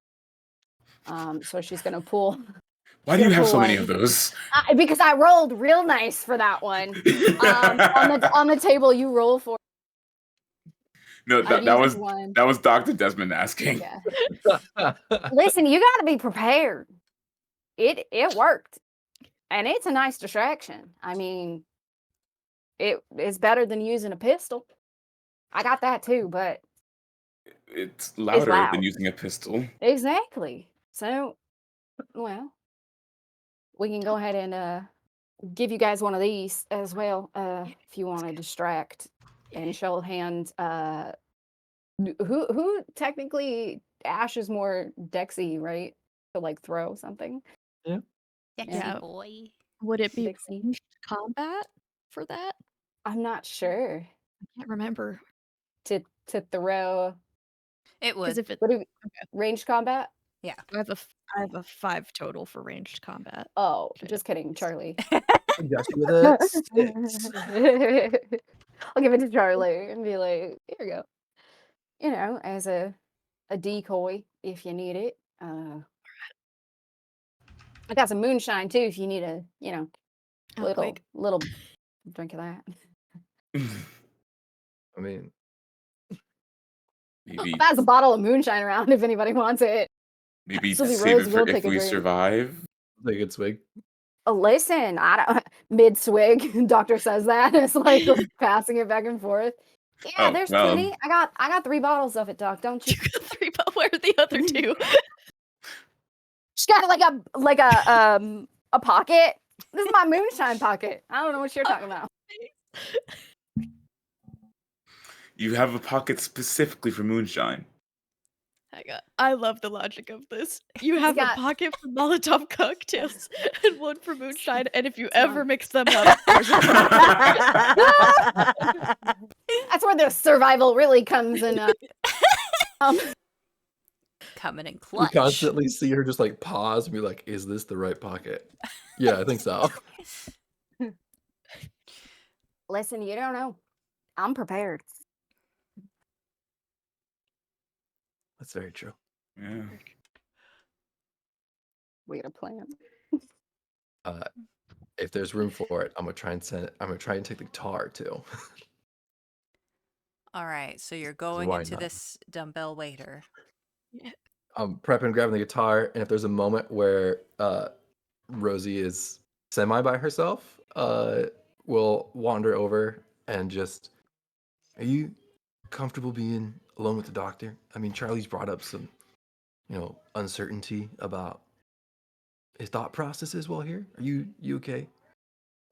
So she's gonna pull. Why do you have pull so many one. of those? Because I rolled real nice for that one. On the table you roll for. No, I that used was one. that was Dr. Desmond asking. Yeah. Listen, you got to be prepared. It worked, and it's a nice distraction. I mean, it is better than using a pistol. I got that too, but It's louder loud. than using a pistol. Exactly. So, well, we can go ahead and give you guys one of these as well, if you want to distract. And show hand. Who technically Ash is more Dexy, right? To like throw something. Yeah. Dexy Yeah. boy. Would it be Dixie. ranged combat for that? I'm not sure. I can't remember. To throw. It Because would. if it, What do ranged combat? Yeah. I have a 5 total for ranged combat. Oh, Okay. just kidding, Charlie. I got you with a 6. I'll give it to Charlie and be like, here we go. You know, as a decoy if you need it. I got some moonshine too if you need a, Oh, quick. little drink of that. I mean, Maybe That's a bottle of moonshine around if anybody wants it. maybe Sylvie save Rose it will for take if a we drink. survive. they could swig. Oh, listen, I don't mid swig. Doctor says that. It's like passing it back and forth. Yeah, Oh, there's well, plenty. I got 3 bottles of it, Doc. Don't you? You got 3, but where are the other 2? She's got a pocket. This is my moonshine pocket. I don't know what you're talking about. You have a pocket specifically for moonshine. I love the logic of this. You have got- a pocket for Molotov cocktails and one for moonshine, and if you It's ever mine. mix them up, there's a That's where the survival really comes in. Coming in We clutch. constantly see her just like pause and be like, "Is this the right pocket?" Yeah, I think so. Listen, you don't know. I'm prepared. That's very true. Yeah. We got a plan. If there's room for it, I'm gonna try and take the tar too. All right, so you're going why into not? this dumbbell waiter. I'm prepping, grabbing the guitar, and if there's a moment where Rosie is semi by herself, we'll wander over and just, are you comfortable being alone with the doctor? I mean, Charlie's brought up some, uncertainty about his thought processes while here. Are you okay?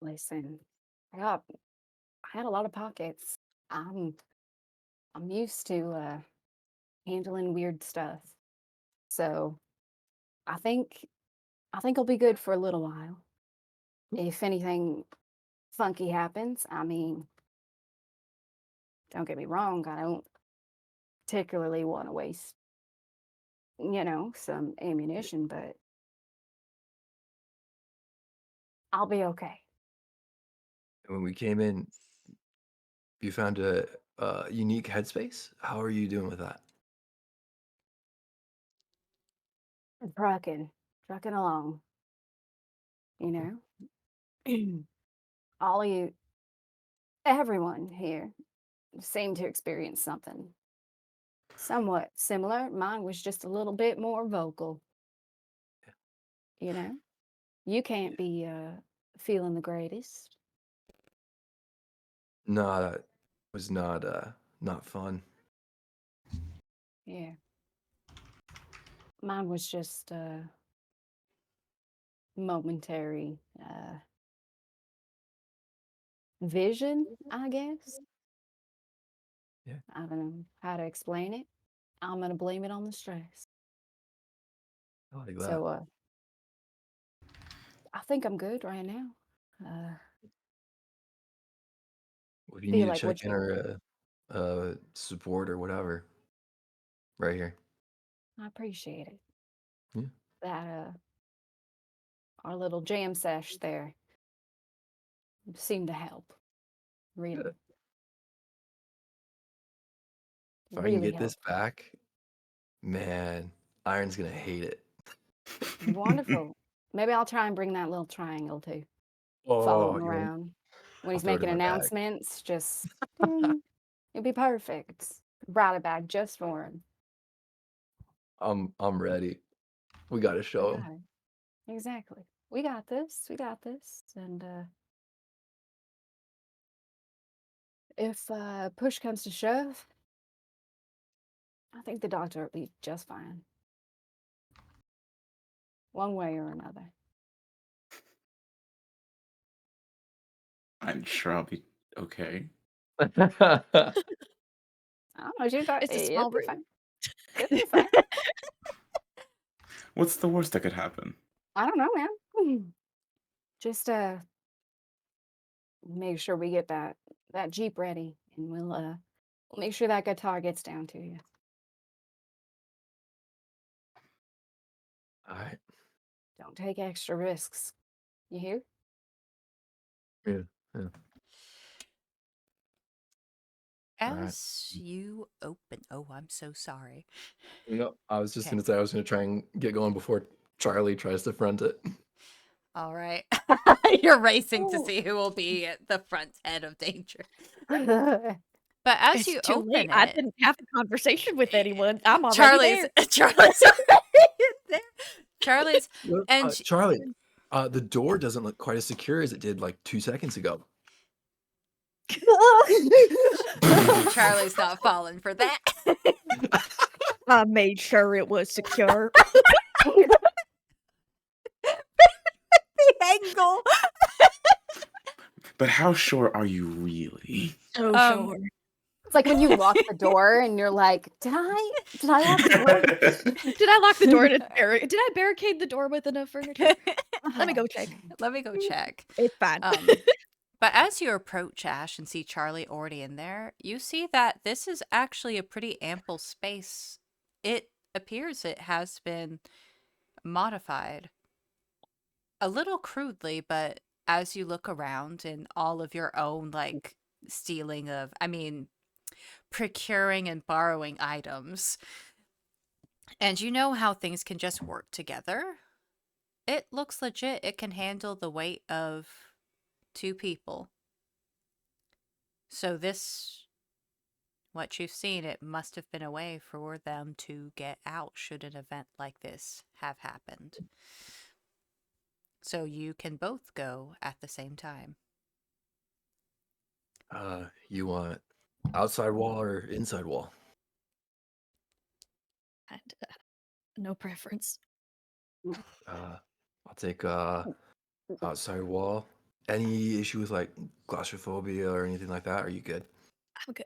Listen, I had a lot of pockets. I'm used to handling weird stuff. So I think I'll be good for a little while. If anything funky happens, I mean, don't get me wrong, I don't particularly want to waste, some ammunition, but I'll be okay. When we came in, you found a unique headspace. How are you doing with that? Trucking along, you know. All of you, everyone here seemed to experience something somewhat similar. Mine was just a little bit more vocal, you know. You can't be feeling the greatest. No, that was not fun. Yeah. Mine was just momentary vision, I guess. Yeah. I don't know how to explain it. I'm gonna blame it on the stress. I like that. So I think I'm good right now. If you Feel need to like what check in or support or whatever, right here. I appreciate it. Yeah. That our little jam sesh there seemed to help. Really, Good. If I can really get this help. back, man, Iron's gonna hate it. Wonderful. Maybe I'll try and bring that little triangle too. Follow him You want? around when I'll he's throw it in making my bag. announcements. Just ding. It'd be perfect. Brought it back just for him. I'm ready. We gotta We show him. got it. Exactly. We got this. We got this. And if push comes to shove, I think the doctor will be just fine. One way or another. I'm sure I'll be okay. I don't know. It's a It'll small be room. fine. It'll be fine. What's the worst that could happen? I don't know, man. Just make sure we get that Jeep ready, and we'll make sure that guitar gets down to you. All right. Don't take extra risks. You hear? Yeah. Yeah. All right. As you open, oh, I'm so sorry. I was just Okay. gonna say I was gonna try and get going before Charlie tries to front it. All right. You're racing to Ooh. see who will be at the front head of danger. Charlie's But as It's you too open late. I it, didn't have a conversation with anyone. I'm already Charlie's there. Charlie's already there. Charlie's and Charlie, the door doesn't look quite as secure as it did like 2 seconds ago. Charlie's not falling for that. I made sure it was secure. The angle. But how sure are you really? So sure. It's like when you lock the door and you're like, did I lock the door? Did I lock the door? Did I barricade the door with enough furniture? Let me go check. Let me go check. It's fine. But as you approach Ash and see Charlie already in there, you see that this is actually a pretty ample space. It appears it has been modified a little crudely, but as you look around in all of your own, like, stealing of, procuring and borrowing items, and you know how things can just work together, it looks legit. It can handle the weight of 2 people. So this, what you've seen, it must have been a way for them to get out should an event like this have happened. So you can both go at the same time. You want outside wall or inside wall? And, no preference. I'll take outside wall. Any issue with like claustrophobia or anything like that? Are you good? I'm good.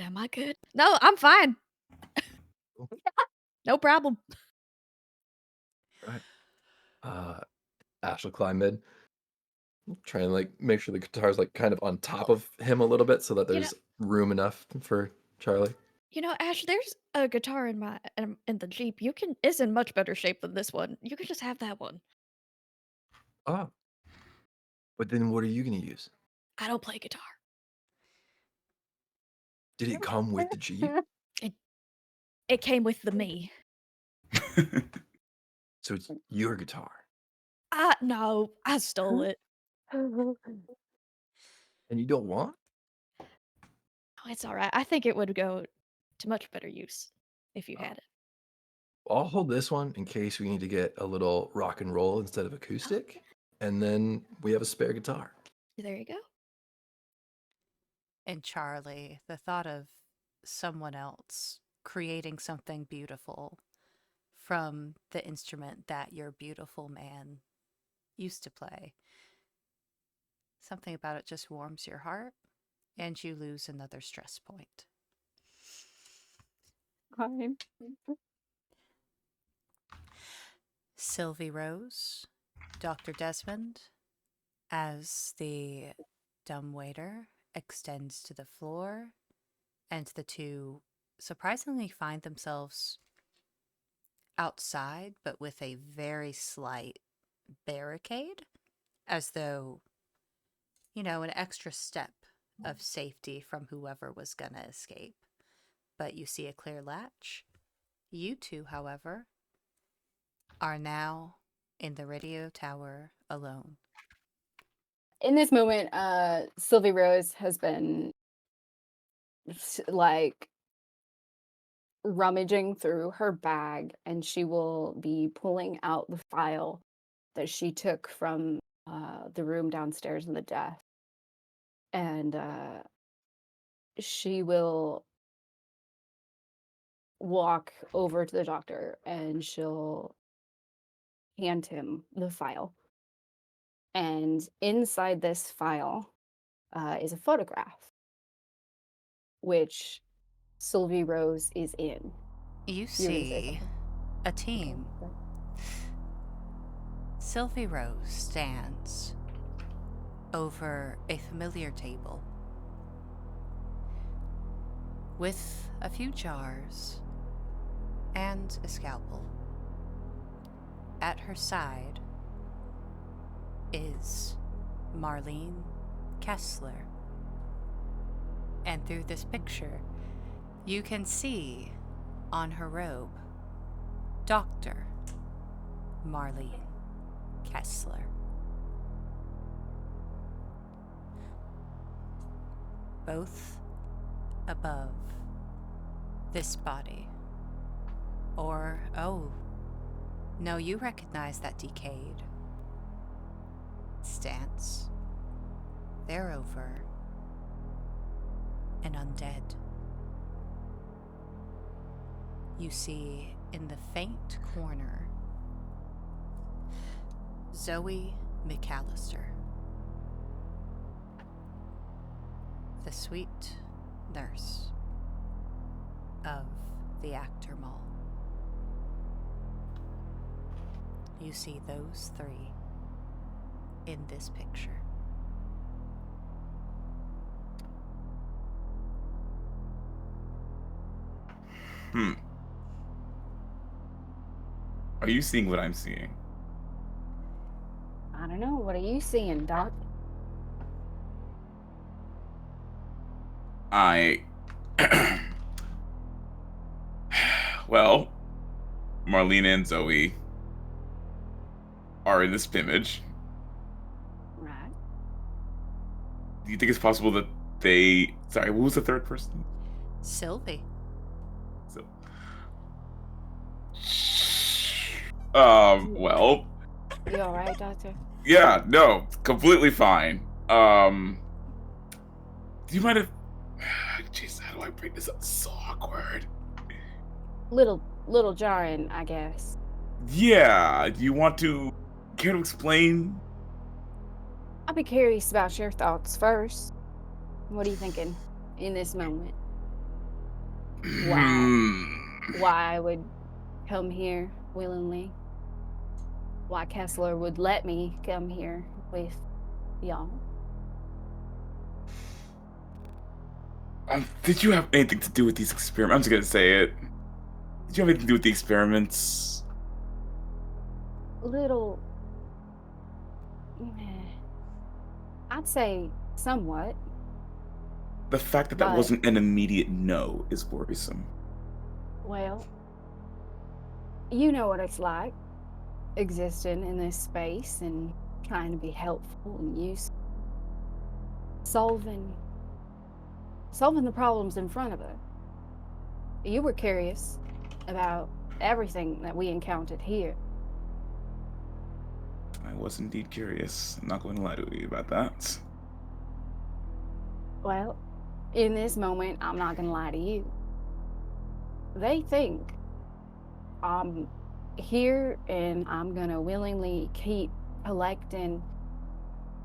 Am I good? No, I'm fine. No problem. Right. Ash will climb in. Try and like make sure the guitar's like kind of on top of him a little bit so that You know- there's room enough for Charlie. You know, Ash, there's a guitar in in the Jeep. It's in much better shape than this one. You can just have that one. Oh. But then what are you gonna use? I don't play guitar. Did it come with the Jeep? It came with the me. So it's your guitar. No, I stole it. And you don't want? Oh, it's all right. I think it would go to much better use if you Oh. had it. I'll hold this one in case we need to get a little rock and roll instead of acoustic. And then we have a spare guitar. There you go. And Charlie, the thought of someone else creating something beautiful from the instrument that your beautiful man used to play, something about it just warms your heart, and you lose another stress point. Fine. Sylvie Rose, Dr. Desmond, as the dumbwaiter extends to the floor, and the two surprisingly find themselves outside, but with a very slight barricade, as though, an extra step of safety from whoever was gonna escape. But you see a clear latch. You two, however, are now in the radio tower alone. In this moment, Sylvie Rose has been like rummaging through her bag, and she will be pulling out the file that she took from the room downstairs in the desk, and she will walk over to the doctor and she'll hand him the file. And inside this file is a photograph, which Sylvie Rose is in. You You're gonna say see something. a team. Okay. Sylvie Rose stands over a familiar table with a few jars and a scalpel. At her side is Marlene Kessler. And through this picture, you can see on her robe Dr. Marlene Kessler. Both above this body. Or, oh, no, you recognize that decayed stance. They're over an undead. You see in the faint corner Zoe McAllister, the sweet nurse of the Achter Mall. You see those three in this picture. Are you seeing what I'm seeing? I don't know. What are you seeing, Doc? Well, Marlena and Zoe are in this image. Right. Do you think it's possible that Sorry, what was the third person? Sylvie. So, well, You all right, Doctor? yeah, no, completely fine. Do you mind if? Jeez, how do I break this up? It's so awkward. Little jarring, I guess. Yeah, do you want to care to explain? I'd be curious about your thoughts first. What are you thinking in this moment? Why I would come here willingly? Why Kessler would let me come here with y'all? Did you have anything to do with these experiments? I'm just gonna say it. Did you have anything to do with the experiments? Little. I'd say somewhat. The fact that that But- wasn't an immediate no is worrisome. Well, you know what it's like existing in this space and trying to be helpful and useful. Solving the problems in front of us. You were curious about everything that we encountered here. I was indeed curious. I'm not going to lie to you about that. Well, in this moment, I'm not gonna lie to you. They think I'm here and I'm gonna willingly keep collecting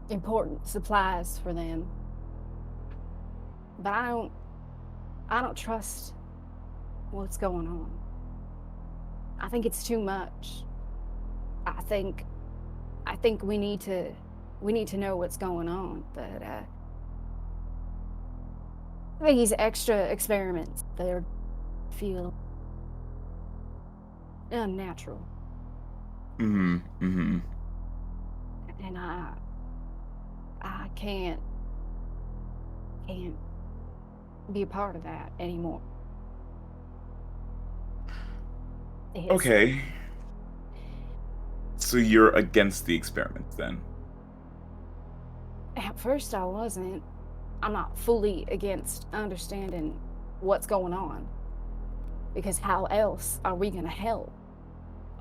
important supplies for them. But I don't trust what's going on. I think it's too much. I think we need to know what's going on, but these extra experiments, they feel unnatural. Mm-hmm. And I can't be a part of that anymore. It's- Okay. So you're against the experiments then? At first I wasn't. I'm not fully against understanding what's going on. Because how else are we gonna help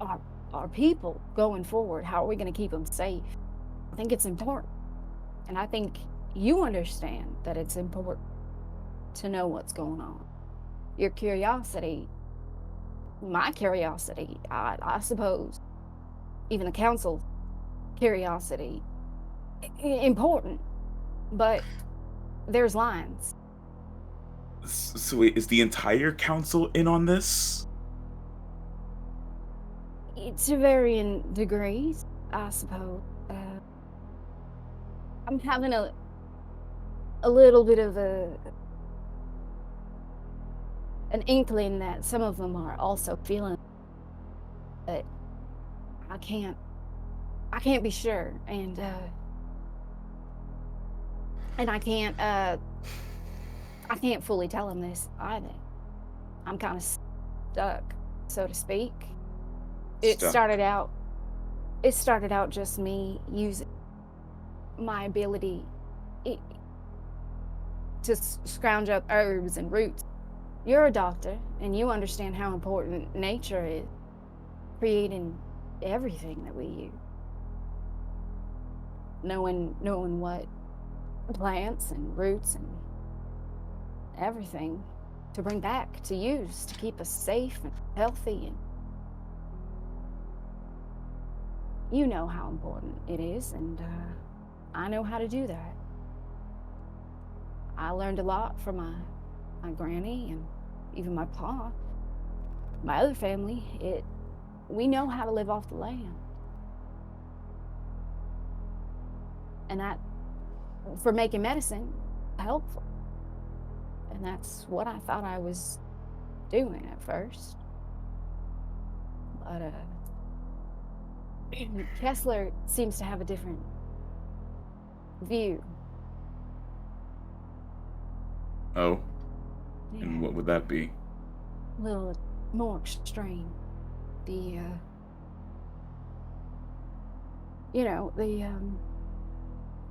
our people going forward? How are we gonna keep them safe? I think it's important. And I think you understand that it's important to know what's going on. Your curiosity, my curiosity, I suppose, even the council's curiosity, important. But there's lines. So wait, is the entire council in on this? To varying degrees, I suppose. I'm having a little bit of an inkling that some of them are also feeling, but I can't be sure, and I can't fully tell them this either. I'm kind of stuck, so to speak. It Stuck. started out just me using my ability to scrounge up herbs and roots. You're a doctor, and you understand how important nature is, creating everything that we use. Knowing what plants and roots and everything to bring back to use to keep us safe and healthy, and you know how important it is, and I know how to do that. I learned a lot from my granny and even my pa. My other family, we know how to live off the land. And that, for making medicine, helpful. And that's what I thought I was doing at first. But Kessler seems to have a different view. Oh, Yeah, and what would that be? a little more extreme. The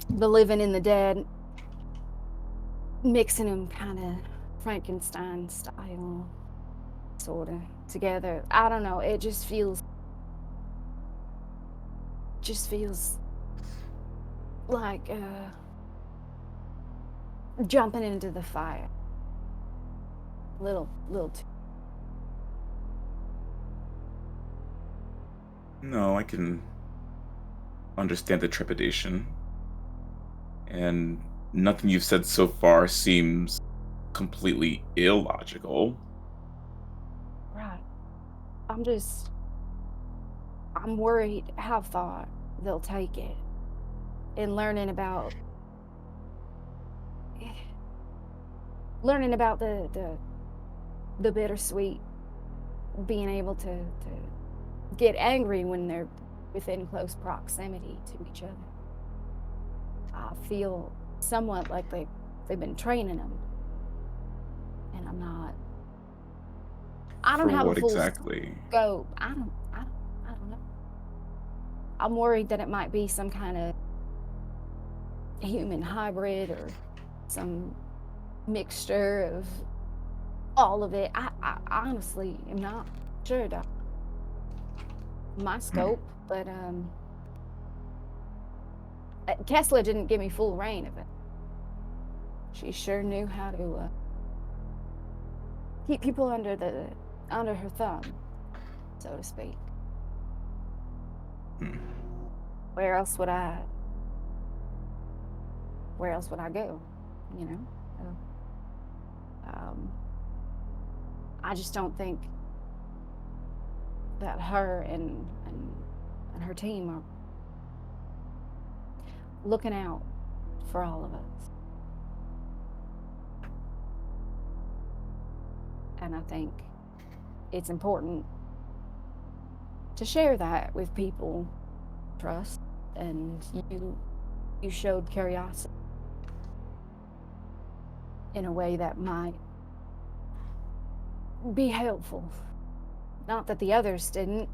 the living and the dead, mixing them kind of Frankenstein style, sort of together. I don't know. It just feels like jumping into the fire. Little too. No, I can understand the trepidation. And nothing you've said so far seems completely illogical. Right. I'm worried how far they'll take it in learning about the bittersweet, being able to get angry when they're within close proximity to each other. I feel somewhat like they've been training them, and I don't For have a what full exactly? scope. I don't know. I'm worried that it might be some kind of human hybrid or some mixture of all of it. I honestly am not sure about my scope, but Kessler didn't give me full reign of it. She sure knew how to keep people under her thumb, so to speak. Where else would I go? You know? I just don't think that her and her team are looking out for all of us. And I think it's important to share that with people you trust, and you showed curiosity in a way that might be helpful. Not that the others didn't.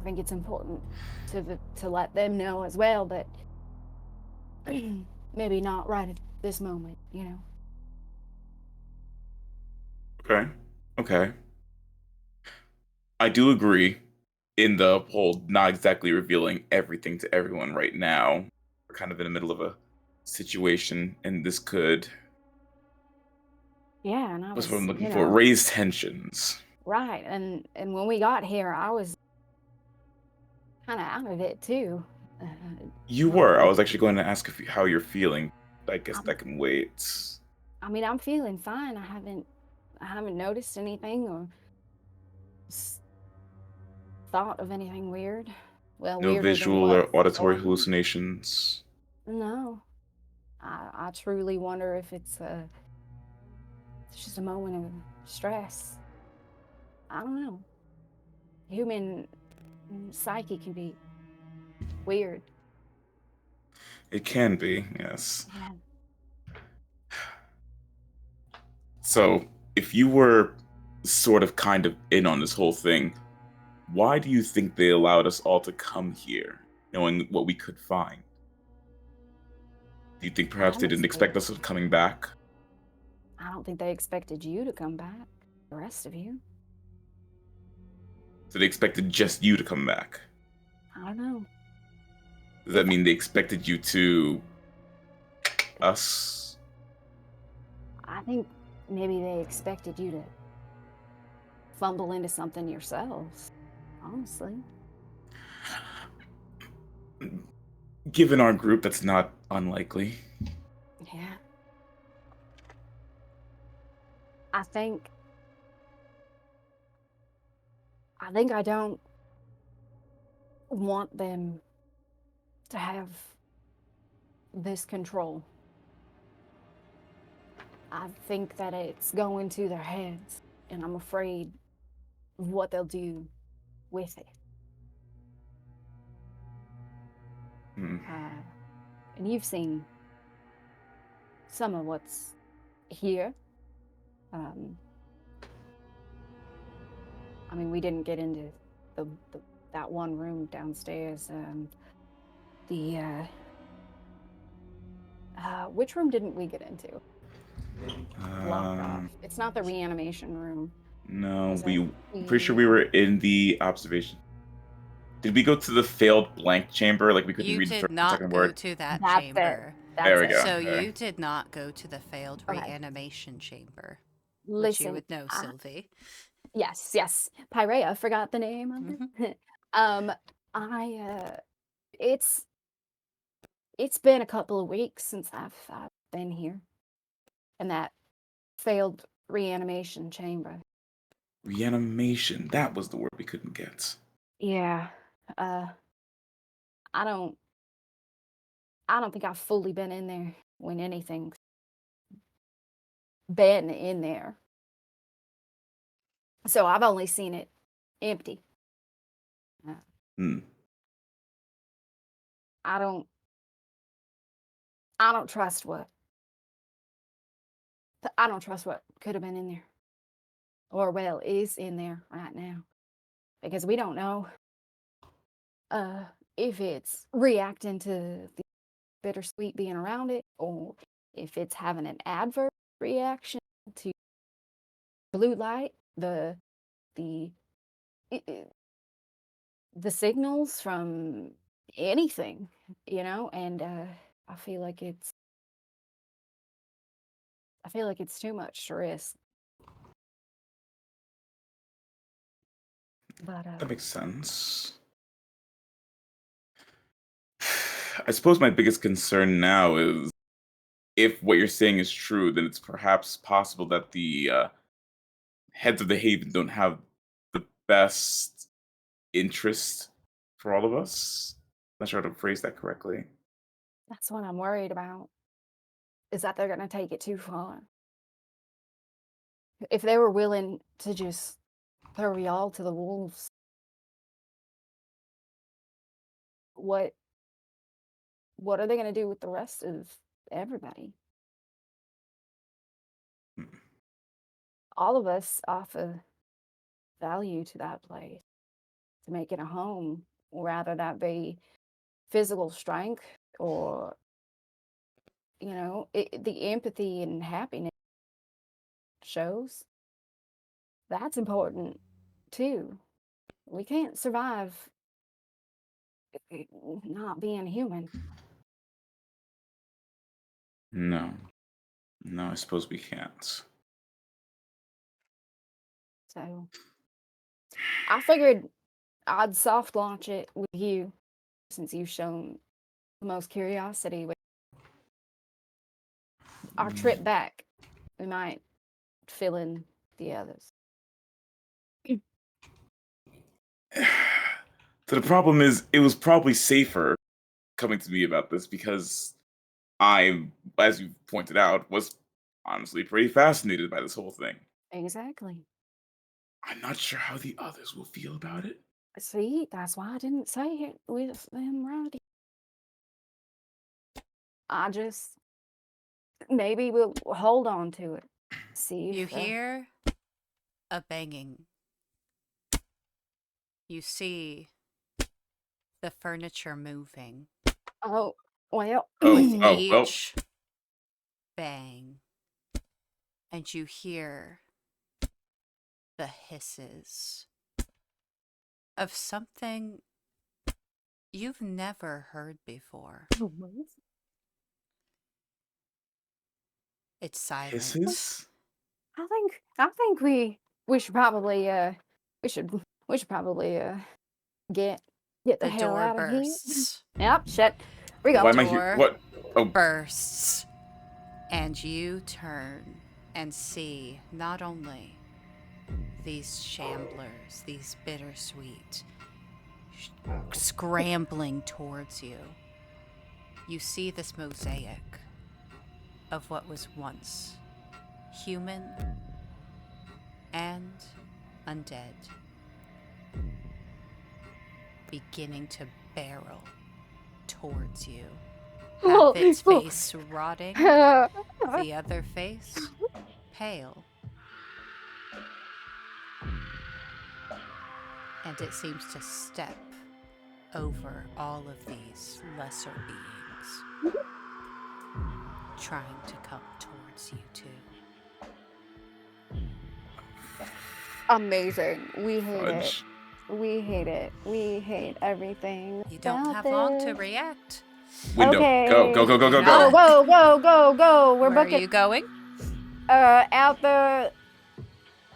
I think it's important to let them know as well, but maybe not right at this moment, you know. Okay. I do agree in the whole not exactly revealing everything to everyone right now. We're kind of in the middle of a situation, and this could, Yeah, and I that's what I'm was, looking you for, know, raise tensions. right, and when we got here, I was kind of out of it too. You Not were. I really. was actually going to ask how you're feeling. I guess I'm, that can wait. I mean, I'm feeling fine. I haven't noticed anything or thought of anything weird. Well, No weirder than visual what's or auditory going on. hallucinations. No, I truly wonder if it's just a moment of stress. I don't know. Human psyche can be weird. It can be, yes. Yeah. So, if you were sort of kind of in on this whole thing, why do you think they allowed us all to come here, knowing what we could find? Do you think perhaps they didn't Honestly, expect us coming back? I don't think they expected you to come back. The rest of you. So they expected just you to come back? I don't know. Does that mean they expected you to us? I think maybe they expected you to fumble into something yourselves, honestly. Given our group, that's not unlikely. Yeah. I think I don't want them to have this control. I think that it's going to their heads, and I'm afraid of what they'll do with it. And you've seen some of what's here. I mean, we didn't get into that one room downstairs. Which room didn't we get into? Locked off. It's not the reanimation room. No, Is it? we pretty sure we were in the observation. Did we go to the failed blank chamber? Like we couldn't You read the did first and not second go word? to that That's chamber. it. There we That's go. it. So Okay. you did not go to the failed Okay. reanimation chamber, which you Listen, would know, Sylvie. yes. Pyreiia, I forgot the name of it. It's been a couple of weeks since I've been here. In that failed reanimation chamber. Reanimation. That was the word we couldn't get. Yeah. I don't think I've fully been in there when anything's been in there. So I've only seen it empty. Hmm. I don't trust what could have been in there. Or well, is in there right now. Because we don't know if it's reacting to the bittersweet being around it, or if it's having an adverse reaction to blue light, the signals from anything, and I feel like it's too much to risk. But That makes sense. I suppose my biggest concern now is if what you're saying is true, then it's perhaps possible that the heads of the Haven don't have the best interest for all of us. Not sure how to phrase that correctly. that's what I'm worried about, is that they're going to take it too far. If they were willing to just throw y'all to the wolves, what are they going to do with the rest of everybody? Hmm. All of us offer value to that place, to make it a home, rather that be physical strength or the empathy and happiness shows. That's important too. We can't survive not being human. No. No, I suppose we can't. So I figured I'd soft launch it with you, since you've shown the most curiosity. With our trip back, we might fill in the others. So the problem is, it was probably safer coming to me about this because I, as you pointed out, was honestly pretty fascinated by this whole thing. Exactly. I'm not sure how the others will feel about it. See, that's why I didn't say it with them right. I just, maybe we'll hold on to it. See if You hear a banging. You see the furniture moving. oh well. Oh, well. Each bang. And you hear the hisses of something you've never heard before. It's silent. Hisses? I think we should probably get the The hell door out of here. bursts. Yep, shut. We go. Why am I here? Door What? Oh, bursts. And you turn and see not only these shamblers, these bittersweet, scrambling towards you. You see this mosaic of what was once human and undead beginning to barrel towards you. Half its face rotting, the other face pale. And it seems to step over all of these lesser beings, trying to come towards you too. amazing. We hate it. Fudge. We hate it. We hate everything. You don't about have long to this. react. Window. Okay. Go, go, go, go, go, No. Go, go. go, go, go, go. We're Where are booking. you going? Out the.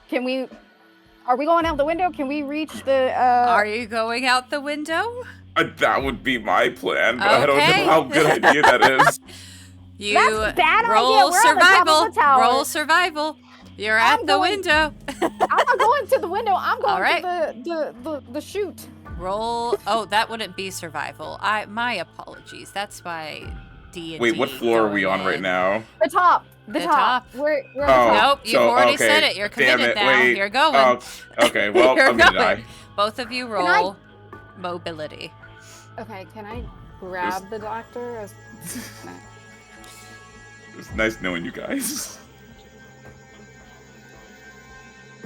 Can we? Are we going out the window? Can we reach the? Are you going out the window? That would be my plan, but I don't Okay. know how good idea that is. You That's a bad idea. roll We're on the top of survival. the tower. Roll survival. You're at I'm the going- window. I'm not going to the window. I'm going All right. to the chute. Roll. Oh, that wouldn't be survival. My apologies. That's my D&D. Wait, what floor are we going on right in. now? The top. The The top. top. We're at the Oh. top. Nope, you've already said okay. it. You're Damn committed it. now. Wait. You're going. Oh, okay, well, You're I'm gonna going. die. Both of you I- roll mobility. Okay, can I grab the doctor? It's nice knowing you guys.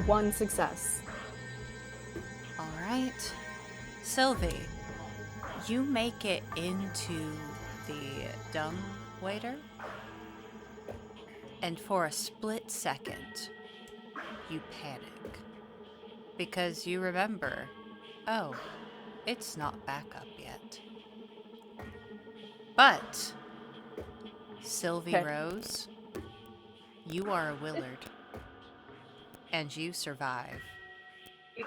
One success. All right. Sylvie, you make it into the dumb waiter. And for a split second, you panic. Because you remember, oh, it's not back up yet. But, Sylvie Okay. Rose, you are a Willard. And you survive.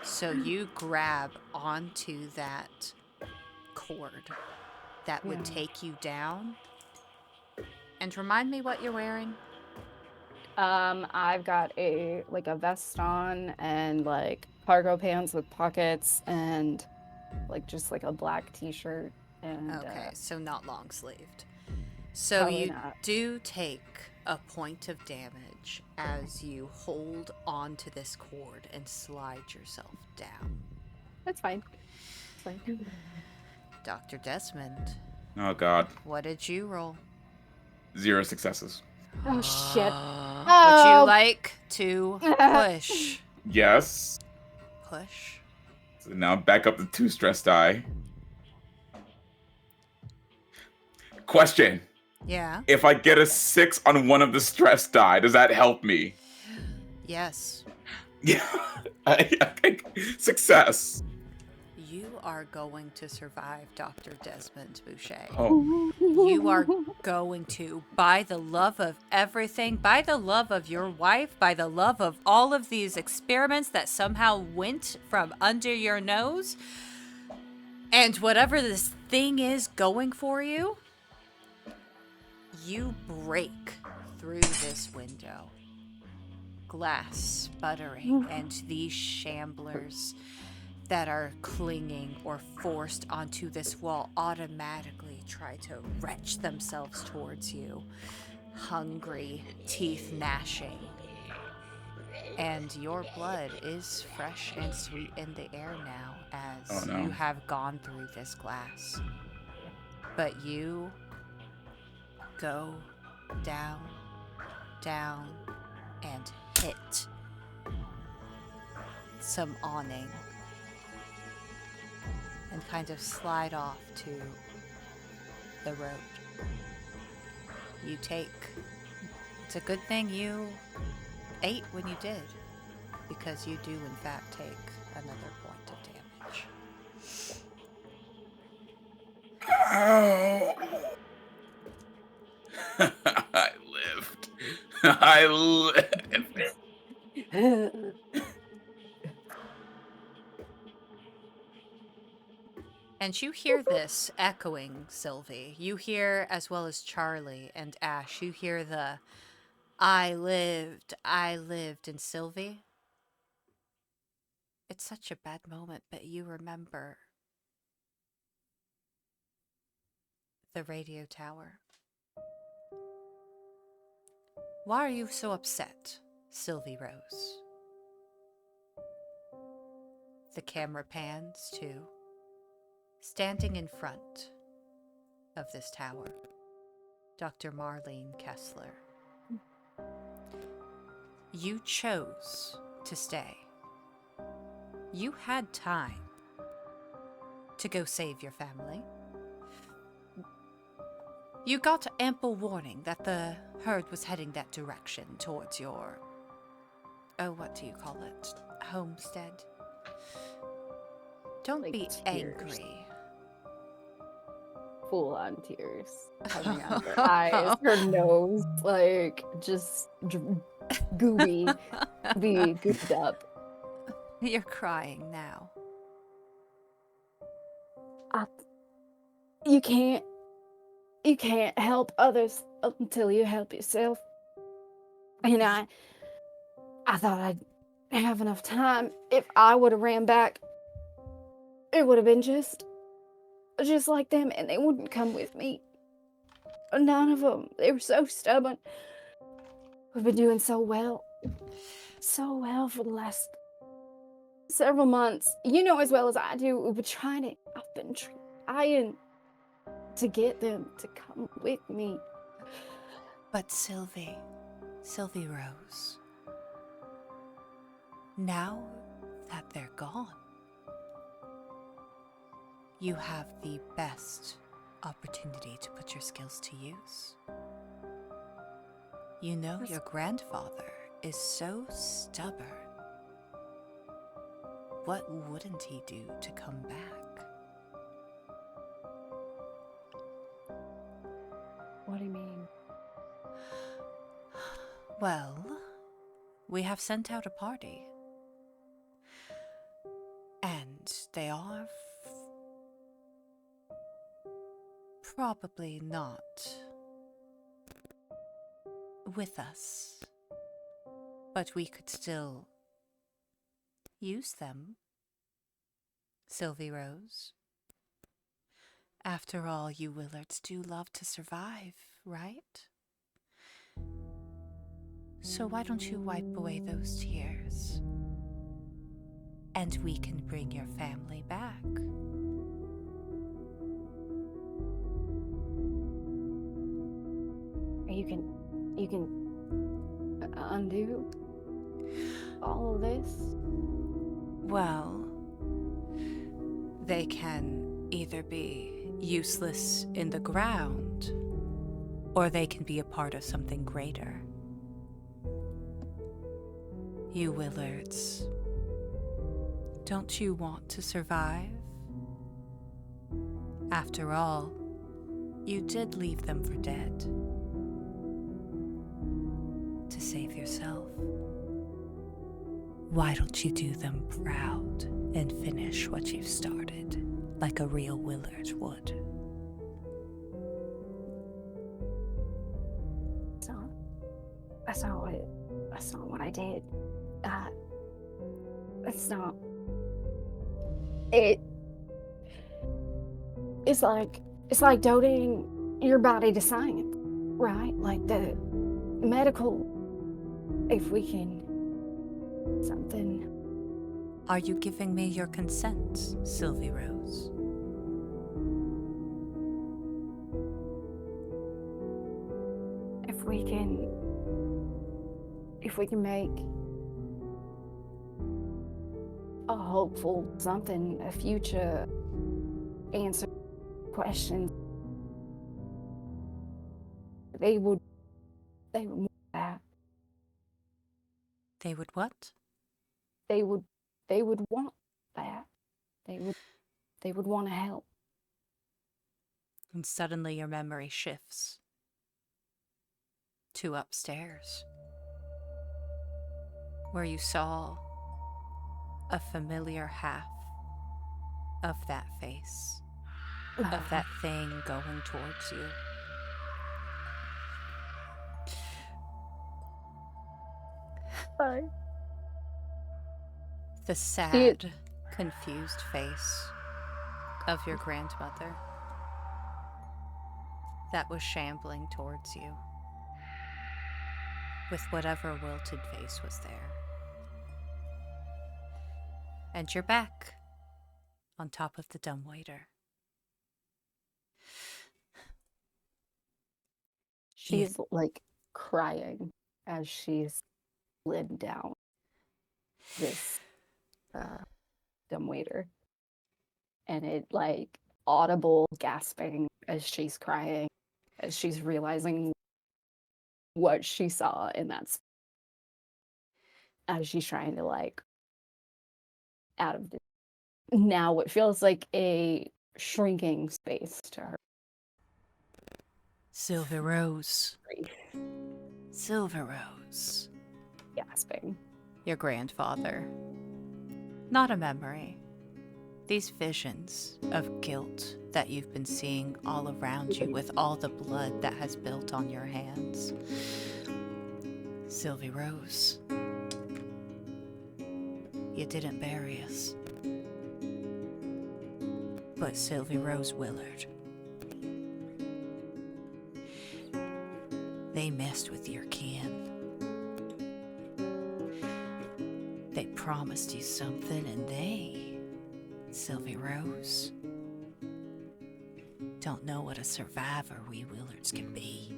So you grab onto that cord that would Yeah. take you down. And remind me what you're wearing. I've got a vest on and like cargo pants with pockets and just like a black t-shirt and Okay, so not long sleeved. So Probably you not. do take a point of damage as you hold onto this cord and slide yourself down. that's fine. It's fine. Dr. Desmond, Oh god. what did you roll? 0 successes. Oh shit. Would Oh. you like to push? Yes. Push. So now back up to 2 stress die. Question. Yeah. If I get a 6 on one of the stress die, does that help me? Yes. Yeah. Success. You are going to survive, Dr. Desmond Boucher. Oh. You are going to, by the love of everything, by the love of your wife, by the love of all of these experiments that somehow went from under your nose, and whatever this thing is going for you, you break through this window. Glass sputtering, and these shamblers that are clinging or forced onto this wall automatically try to retch themselves towards you, hungry, teeth gnashing. And your blood is fresh and sweet in the air now as Oh, no. you have gone through this glass. But you go down, down, and hit some awning and kind of slide off to the road. You take... It's a good thing you ate when you did, because you do in fact take another point of damage. Ow. I lived. I lived. And you hear this echoing, Sylvie. You hear, as well as Charlie and Ash, you hear the I lived, and Sylvie. It's such a bad moment, but you remember the radio tower. Why are you so upset, Sylvie Rose? The camera pans to standing in front of this tower, Dr. Marlene Kessler. You chose to stay. You had time to go save your family. You got ample warning that the herd was heading that direction towards your oh, what do you call it? Homestead. Don't Like be tears. angry. Full on tears coming out of her eyes, her nose, like just gooey, be gooped up. You're crying now. You can't help others until you help yourself. And I thought I'd have enough time. If I would have ran back, it would have been just like them, and they wouldn't come with me. None of them. They were so stubborn. We've been doing so well for the last several months. You know as well as I do, we've been trying to. I've been trying to get them to come with me. But Sylvie Rose, now that they're gone, you have the best opportunity to put your skills to use. You know your grandfather is so stubborn. What wouldn't he do to come back? What do you mean? Well, we have sent out a party. And they are probably not with us. But we could still use them, Sylvie Rose. After all, you Willards do love to survive, right? So why don't you wipe away those tears? And we can bring your family back. You can undo all of this? Well, they can either be useless in the ground, or they can be a part of something greater. You Willards, don't you want to survive? After all, you did leave them for dead. To save yourself. Why don't you do them proud and finish what you've started, like a real Willard would? That's not what I did. That's not it. It's like donating your body to science, right? Like the medical, if we can, something. Are you giving me your consent, Sylvie Rose? If we can make a hopeful something, a future answer question, they would want that. They would what? They would want that. They would want to help. And suddenly your memory shifts to upstairs, where you saw a familiar half of that face, of that thing going towards you. Hi. The sad, confused face of your grandmother that was shambling towards you, with whatever wilted face was there. And you're back on top of the dumbwaiter. She's like crying as she's slid down this dumbwaiter, and it like audible gasping as she's crying, as she's realizing what she saw in that. as she's trying to like out of now what feels like a shrinking space to her. Silver Rose. Silver Rose. Gasping. Your grandfather. Not a memory. These visions of guilt that you've been seeing all around you with all the blood that has built on your hands. Sylvie Rose. You didn't bury us. But Sylvie Rose Willard. They messed with your kin. They promised you something and they, Sylvie Rose, don't know what a survivor we Willards can be.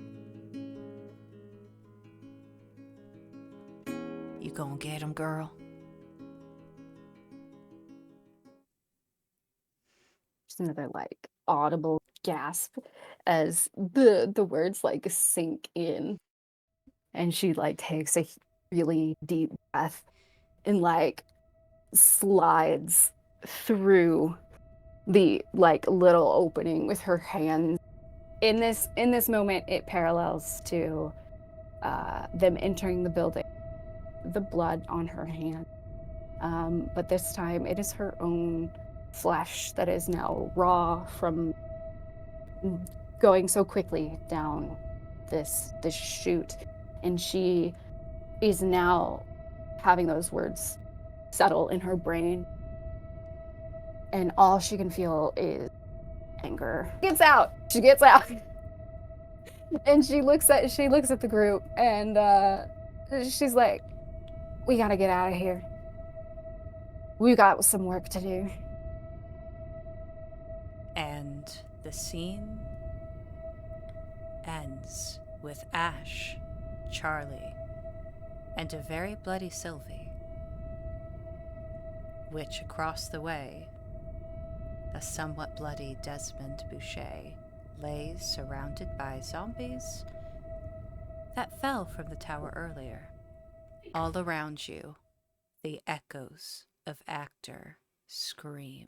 You gonna get 'em, girl? Just another like audible gasp as the words like sink in, and she like takes a really deep breath and like slides through the like little opening with her hands. In this moment, it parallels to them entering the building, the blood on her hand, but this time it is her own flesh that is now raw from going so quickly down this chute, and she is now having those words settle in her brain, and all she can feel is anger. She gets out and she looks at the group, and she's like, we gotta get out of here. We got some work to do. And the scene ends with Ash, Charlie, and a very bloody Sylvie, which across the way, a somewhat bloody Desmond Boucher lays surrounded by zombies that fell from the tower earlier. All around you, the echoes of Achter scream.